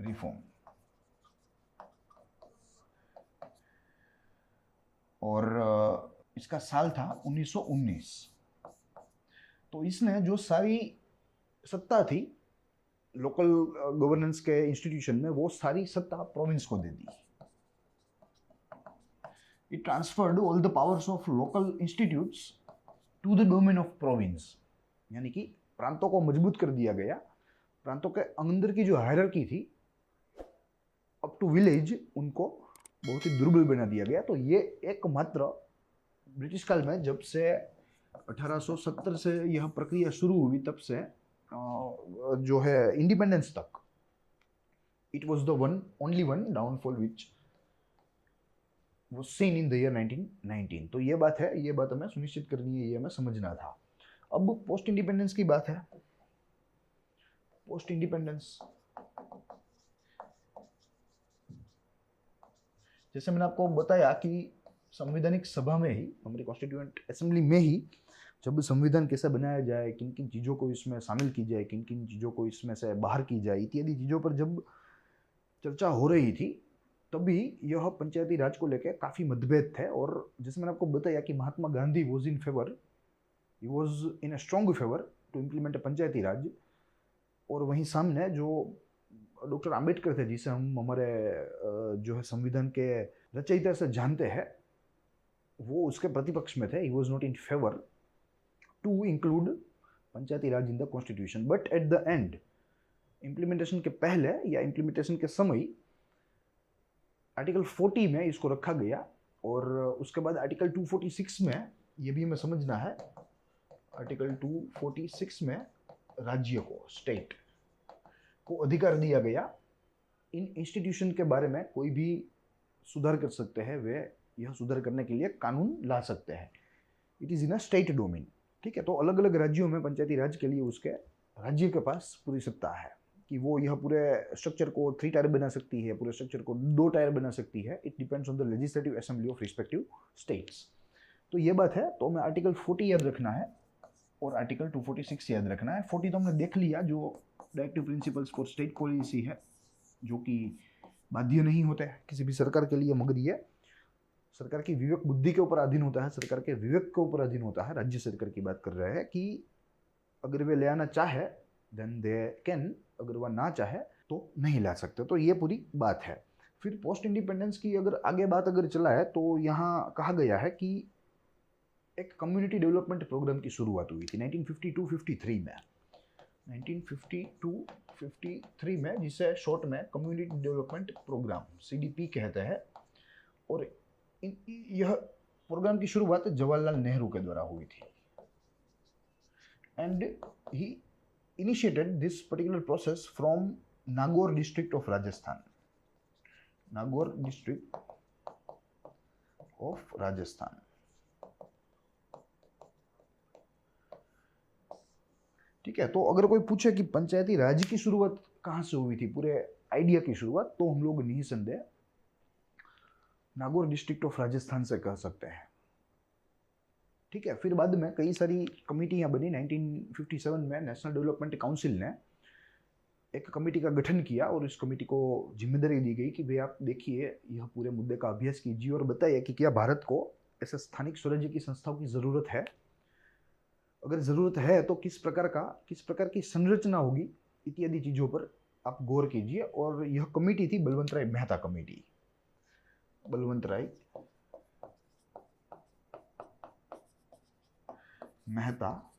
Speaker 1: reform, और इसका साल था 1919। तो इसने जो सारी सत्ता थी लोकल गवर्नेंस के इंस्टीट्यूशन में, वो सारी सत्ता प्रोविंस को दे दी। It transferred all the powers of local institutes to the domain of province, यानी कि प्रांतों को मजबूत कर दिया गया। प्रांतों के अंदर की जो हायरार्की थी अप टू विलेज, उनको बहुत ही दुर्बल बना दिया गया। तो ये एकमात्र ब्रिटिश काल में, जब से 1870 से यह प्रक्रिया शुरू हुई, तब से जो है इंडिपेंडेंस तक, it was the only one downfall which was seen in the year 1919। तो ये बात है, ये बात हमें सुनिश्चित करनी है, ये हमें समझना था। अब पोस्ट इंडिपेंडेंस की बात है। पोस्ट इंडिपेंडेंस, जैसे मैंने आपको बताया कि संवैधानिक सभा में ही, हमारी कॉन्स्टिट्यूएंट असेंबली में ही, जब संविधान कैसे बनाया जाए, किन किन चीज़ों को इसमें शामिल की जाए, किन किन चीज़ों को इसमें से बाहर की जाए, इत्यादि चीज़ों पर जब चर्चा हो रही थी, तभी यह पंचायती राज को लेकर काफ़ी मतभेद थे। और जैसे मैंने आपको बताया कि Mahatma Gandhi was in favour, he was in a strong favour to implement Panchayati Raj. और वहीं सामने जो डॉक्टर आम्बेडकर थे, जिसे हम हमारे जो है संविधान के रचयिता से जानते हैं, वो उसके प्रतिपक्ष में थे। He was not in favour to include panchayati raj in the constitution. But at the end, implementation के पहले या इम्प्लीमेंटेशन के समय, आर्टिकल 40 में इसको रखा गया, और उसके बाद आर्टिकल 246 में, ये भी हमें समझना है, आर्टिकल 246 में राज्य को, स्टेट को अधिकार दिया गया इन इंस्टीट्यूशन के बारे में कोई भी सुधार कर सकते हैं, वे यह सुधार करने के लिए कानून ला सकते हैं। It is in a state domain. ठीक है, तो अलग अलग राज्यों में पंचायती राज के लिए उसके राज्य के पास पूरी सत्ता है कि वो यह पूरे स्ट्रक्चर को 3 टायर बना सकती है, पूरे स्ट्रक्चर को 2 टायर बना सकती है। It depends on the legislative assembly of respective states. तो ये बात है। तो हमें आर्टिकल 40 याद रखना है और आर्टिकल 246 याद रखना है। 40 तो हमने देख लिया, जो directive principles for state policy है, जो कि बाध्य नहीं होते हैं किसी भी सरकार के लिए, मगर ये सरकार की विवेक बुद्धि के ऊपर अधीन होता है, सरकार के विवेक के ऊपर अधीन होता है। राज्य सरकार की बात कर रहे हैं कि अगर वे ले आना चाहे देन दे कैन, अगर वह ना चाहे तो नहीं ला सकते। तो ये पूरी बात है। फिर पोस्ट इंडिपेंडेंस की अगर आगे बात अगर चला है तो यहाँ कहा गया है कि एक कम्युनिटी डेवलपमेंट प्रोग्राम की शुरुआत हुई थी 1952-53 में। 1952-53 में, जिसे शॉर्ट में कम्युनिटी डेवलपमेंट प्रोग्राम CDP कहते हैं। और यह प्रोग्राम की शुरुआत जवाहरलाल नेहरू के द्वारा हुई थी। And he initiated this particular process from Nagaur district of Rajasthan. Nagaur district of Rajasthan. ठीक है, तो अगर कोई पूछे कि पंचायती राज की शुरुआत कहाँ से हुई थी, पूरे आइडिया की शुरुआत, तो हम लोग निसंदेह नागौर डिस्ट्रिक्ट ऑफ राजस्थान से कह सकते हैं। ठीक है, फिर बाद में कई सारी कमेटियां बनी। 1957 में नेशनल डेवलपमेंट काउंसिल ने एक कमेटी का गठन किया और इस कमेटी को जिम्मेदारी दी गई कि भाई आप देखिए, यह पूरे मुद्दे का अभ्यास कीजिए और बताइए कि क्या भारत को ऐसे स्थानिक स्वराज्य की संस्थाओं की ज़रूरत है, अगर ज़रूरत है तो किस प्रकार की संरचना होगी, इत्यादि चीज़ों पर आप गौर कीजिए। और यह कमेटी थी Balwant Rai Mehta committee. Balwant Rai Mehta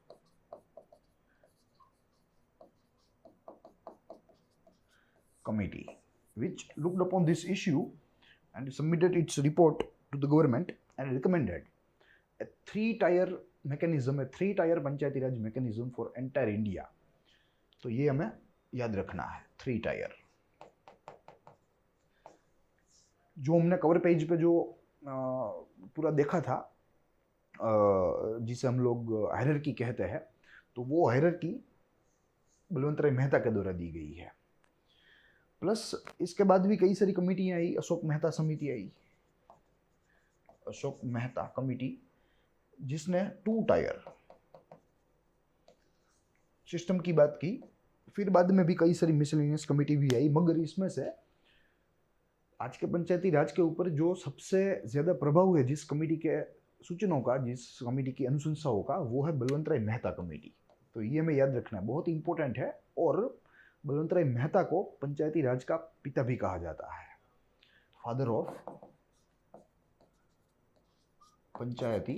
Speaker 1: committee which looked upon this issue and submitted its report to the government and recommended a 3-tier mechanism, a 3-tier Panchayati Raj mechanism for entire India। तो ये हमें याद रखना है, 3 टायर। जो हमने कवर पेज पे जो पूरा देखा था, जिसे हम लोग हायरार्की कहते हैं, तो वो हायरार्की बलवंत राय मेहता के द्वारा दी गई है। प्लस इसके बाद भी कई सारी कमेटियां आई। अशोक मेहता समिति आई, अशोक मेहता कमेटी, जिसने 2 टायर सिस्टम की बात की। फिर बाद में भी कई सारी मिसलेनियस कमेटी भी आई, मगर इसमें से आज के पंचायती राज के ऊपर जो सबसे ज्यादा प्रभाव है जिस कमेटी के सूचनों का, जिस कमेटी की अनुशंसाओं का, वो है बलवंत राय मेहता कमेटी। तो ये हमें याद रखना है, बहुत इंपॉर्टेंट है। और बलवंत राय मेहता को पंचायती राज का पिता भी कहा जाता है, फादर ऑफ पंचायती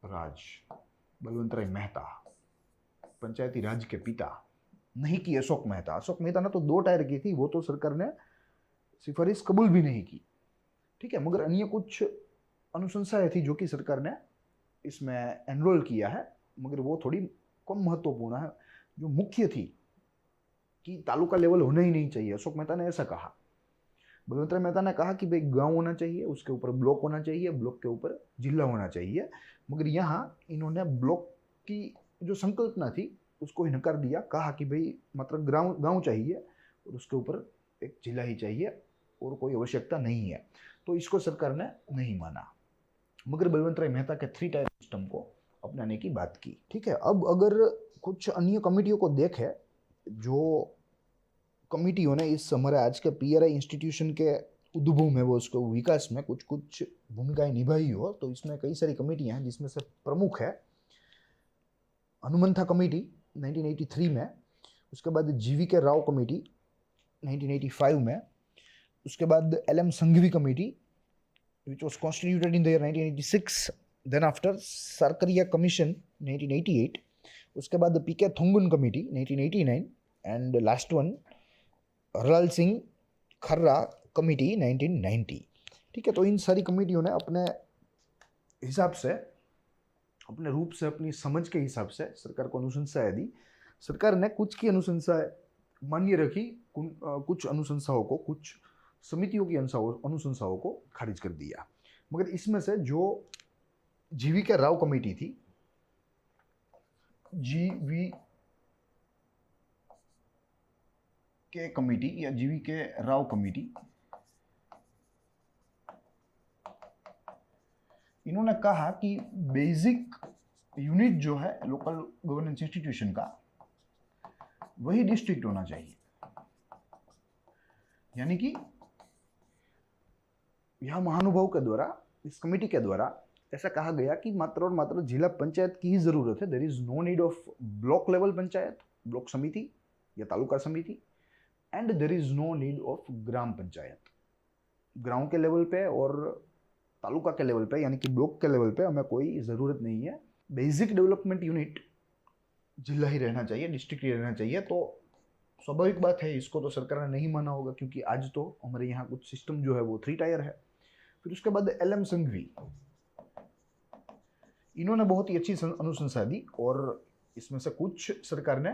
Speaker 1: राज। बलवंत राय मेहता पंचायती राज के पिता, नहीं कि अशोक मेहता। अशोक मेहता ने तो 2 टायर की थी, वो तो सरकार ने सिफारिश कबूल भी नहीं की। ठीक है, मगर अन्य कुछ अनुशंसाएं थी जो कि सरकार ने इसमें एनरोल किया है, मगर वो थोड़ी कम महत्वपूर्ण है। जो मुख्य थी कि तालुका लेवल होना ही नहीं चाहिए, अशोक मेहता ने ऐसा कहा। बलवंत राय मेहता ने कहा कि भाई गांव होना चाहिए, उसके ऊपर ब्लॉक होना चाहिए, ब्लॉक के ऊपर जिला होना चाहिए। मगर यहाँ इन्होंने ब्लॉक की जो संकल्पना थी उसको ही नकार दिया। कहा कि भाई मात्र गांव चाहिए और उसके ऊपर एक जिला ही चाहिए और कोई आवश्यकता नहीं है। तो इसको सरकार ने नहीं माना, मगर बलवंत राय मेहता के 3 टायर सिस्टम को अपनाने की बात की। ठीक है, अब अगर कुछ अन्य कमेटियों को देखें, जो कमेटियों ने इस हमारे आज के PRI इंस्टीट्यूशन के उद्भव में, वो उसके विकास में कुछ कुछ भूमिकाएं निभाई हो, तो इसमें कई सारी कमेटियां हैं, जिसमें से प्रमुख है हनुमंथा कमेटी 1983 में, उसके बाद GVK राव कमेटी 1985 में, उसके बाद LM Singhvi committee which was constituted in the year 1986, then after Sarkaria Commission 1988, उसके बाद PK Thungon committee 1989 and last one Harlal Singh Kharra committee 1990। ठीक है, तो इन सारी कमेटियों ने अपने हिसाब से, अपने रूप से, अपनी समझ के हिसाब से सरकार को अनुशंसाएं दी। सरकार ने कुछ की अनुशंसाएं मान्य रखी, कुछ अनुशंसाओं को, कुछ समितियों की अनुशंसाओं को खारिज कर दिया। मगर इसमें से जो जीवीके राव कमेटी थी, जीवीके कमेटी या जीवीके राव कमेटी, इन्होंने कहा कि बेसिक यूनिट जो है लोकल गवर्नेंस इंस्टीट्यूशन का, वही डिस्ट्रिक्ट होना चाहिए। यानी कि यह महानुभाव के द्वारा, इस कमेटी के द्वारा ऐसा कहा गया कि मात्र और मात्र जिला पंचायत की ही जरूरत है। There is no need of block level panchayat, block समिति या तालुका समिति, and there is no need of gram panchayat. गांव के लेवल पे और तालुका के लेवल पे, यानी कि ब्लॉक के लेवल पे हमें कोई ज़रूरत नहीं है। बेसिक डेवलपमेंट यूनिट जिला ही रहना चाहिए, डिस्ट्रिक्ट ही रहना चाहिए। तो स्वाभाविक बात है, इसको तो सरकार ने नहीं माना होगा, क्योंकि आज तो हमारे यहाँ कुछ सिस्टम जो है वो 3 टायर है। फिर उसके बाद LM संघवी, इन्होंने बहुत ही अच्छी अनुशंसा दी और इसमें से कुछ सरकार ने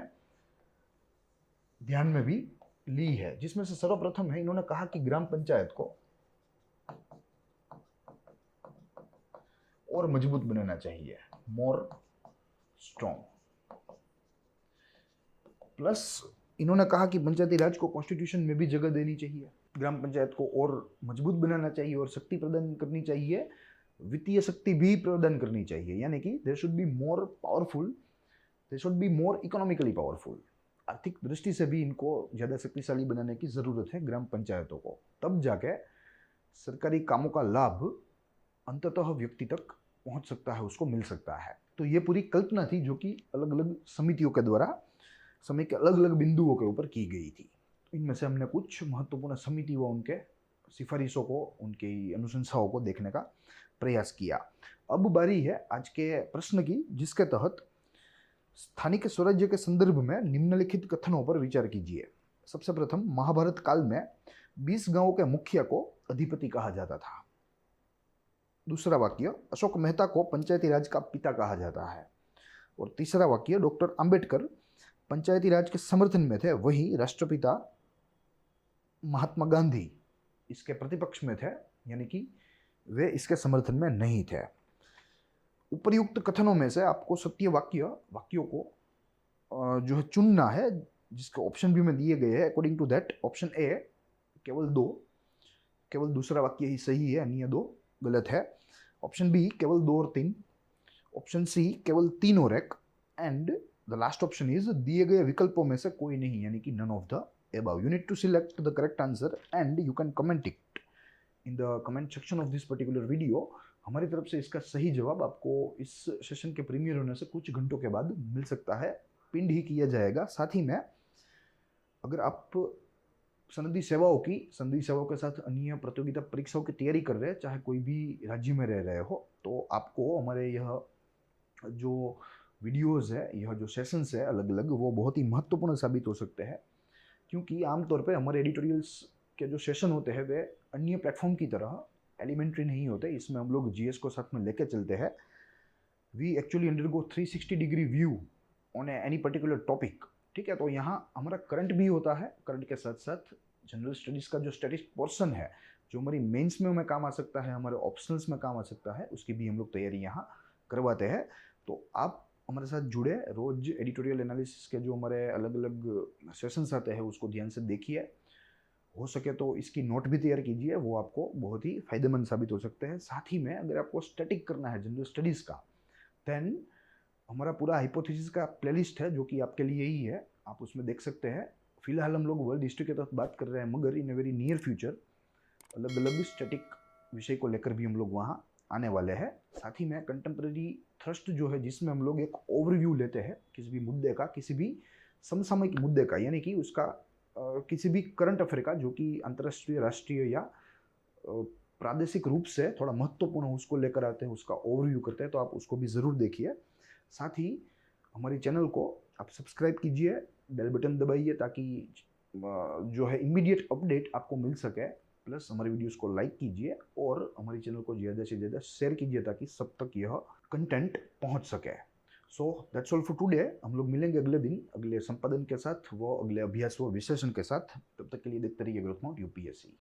Speaker 1: ध्यान में भी ली है, जिसमें से सर्वप्रथम है, इन्होंने कहा कि ग्राम पंचायत को और मजबूत बनाना चाहिए, मोर स्ट्रॉन्ग। प्लस इन्होंने कहा कि पंचायती राज को कॉन्स्टिट्यूशन में भी जगह देनी चाहिए, ग्राम पंचायत को और मजबूत बनाना चाहिए और शक्ति प्रदान करनी चाहिए, वित्तीय शक्ति भी प्रदान करनी चाहिए। यानी कि they should be more powerful, they should be more economically powerful. आर्थिक दृष्टि से भी इनको ज़्यादा शक्तिशाली बनाने की ज़रूरत है ग्राम पंचायतों को, तब जाके सरकारी कामों का लाभ अंततः व्यक्ति तक पहुंच सकता है, उसको मिल सकता है। तो ये पूरी कल्पना थी जो कि अलग अलग समितियों के द्वारा समय के अलग अलग बिंदुओं के ऊपर की गई थी। इनमें से हमने कुछ महत्वपूर्ण समिति व उनके सिफारिशों को, उनकी अनुशंसाओं को देखने का प्रयास किया। अब बारी है आज के प्रश्न की, जिसके तहत स्थानिक स्वराज्य के संदर्भ में निम्नलिखित कथनों पर विचार कीजिए। सबसे प्रथम, महाभारत काल में 20 गांवों के मुखिया को अधिपति कहा जाता था। दूसरा वाक्य, अशोक मेहता को पंचायती राज का पिता कहा जाता है। और तीसरा वाक्य, डॉक्टर अंबेडकर पंचायती राज के समर्थन में थे, वही राष्ट्रपिता महात्मा गांधी इसके प्रतिपक्ष में थे, यानी कि वे इसके समर्थन में नहीं थे। उपर्युक्त कथनों में से आपको सत्य वाक्यों को जो है चुनना है, जिसके ऑप्शन भी में दिए गए हैं। According to that, option A केवल 2, केवल दूसरा वाक्य ही सही है, अन्य 2 गलत है। ऑप्शन बी केवल 2 और 3, ऑप्शन सी केवल 3 और 1, and the last option is दिए गए विकल्पों में से कोई नहीं, यानी कि none of the above. You need to select the correct answer and you can comment it in the comment section of this particular video. हमारी तरफ से इसका सही जवाब आपको इस सेशन के प्रीमियर होने से कुछ घंटों के बाद मिल सकता है, पिंड ही किया जाएगा। साथ ही में अगर आप सनदी सेवाओं के साथ अन्य प्रतियोगिता परीक्षाओं की तैयारी कर रहे हैं, चाहे कोई भी राज्य में रह रहे हो, तो आपको हमारे यह जो वीडियोज़ है, यह जो सेशंस है अलग अलग, वो बहुत ही महत्वपूर्ण साबित हो सकते हैं। क्योंकि आमतौर पे हमारे एडिटोरियल्स के जो सेशन होते हैं वे अन्य प्लेटफॉर्म की तरह एलिमेंट्री नहीं होते। इसमें हम लोग जीएस को साथ में लेके चलते हैं। We actually undergo 360 degree view on any particular topic, ठीक है। तो यहाँ हमारा करंट भी होता है, करंट के साथ साथ जनरल स्टडीज़ का जो स्टैटिस्टिक्स पोर्शन है, जो हमारी मेंस में हमें काम आ सकता है, हमारे ऑप्शनल्स में काम आ सकता है, उसकी भी हम लोग तैयारी यहाँ करवाते हैं। तो आप हमारे साथ जुड़े, रोज एडिटोरियल एनालिसिस के जो हमारे अलग अलग सेशंस आते हैं उसको ध्यान से देखिए। हो सके तो इसकी नोट भी तैयार कीजिए, वो आपको बहुत ही फायदेमंद साबित हो सकते हैं। साथ ही में अगर आपको स्टैटिक करना है जनरल स्टडीज़ का, देन हमारा पूरा हाइपोथेसिस का प्लेलिस्ट है जो कि आपके लिए ही है, आप उसमें देख सकते हैं। फिलहाल हम लोग वर्ल्ड हिस्ट्री के तहत बात कर रहे हैं, मगर इन ए वेरी नियर फ्यूचर अलग अलग स्टैटिक विषय को लेकर भी हम लोग वहाँ आने वाले हैं। साथ ही में कंटेम्प्रेरी थ्रस्ट जो है, जिसमें हम लोग एक ओवरव्यू लेते हैं किसी भी मुद्दे का, किसी भी समसामयिक मुद्दे का, यानी कि उसका किसी भी करंट अफेयर का जो कि अंतर्राष्ट्रीय, राष्ट्रीय या प्रादेशिक रूप से थोड़ा महत्वपूर्ण हो, उसको लेकर आते हैं, उसका ओवरव्यू करते हैं। तो आप उसको भी ज़रूर देखिए। साथ ही हमारे चैनल को आप सब्सक्राइब कीजिए, बेल बटन दबाइए, ताकि जो है इमीडिएट अपडेट आपको मिल सके। प्लस हमारे वीडियोस को लाइक कीजिए और हमारे चैनल को ज़्यादा से ज़्यादा शेयर कीजिए, ताकि सब तक यह कंटेंट पहुंच सके। So that's all for today. हम लोग मिलेंगे अगले दिन अगले संपादन के साथ, वो अगले अभ्यास व विश्लेषण के साथ। तब तक के लिए देखते रहिए ग्रोथ माउंट यूपीएससी।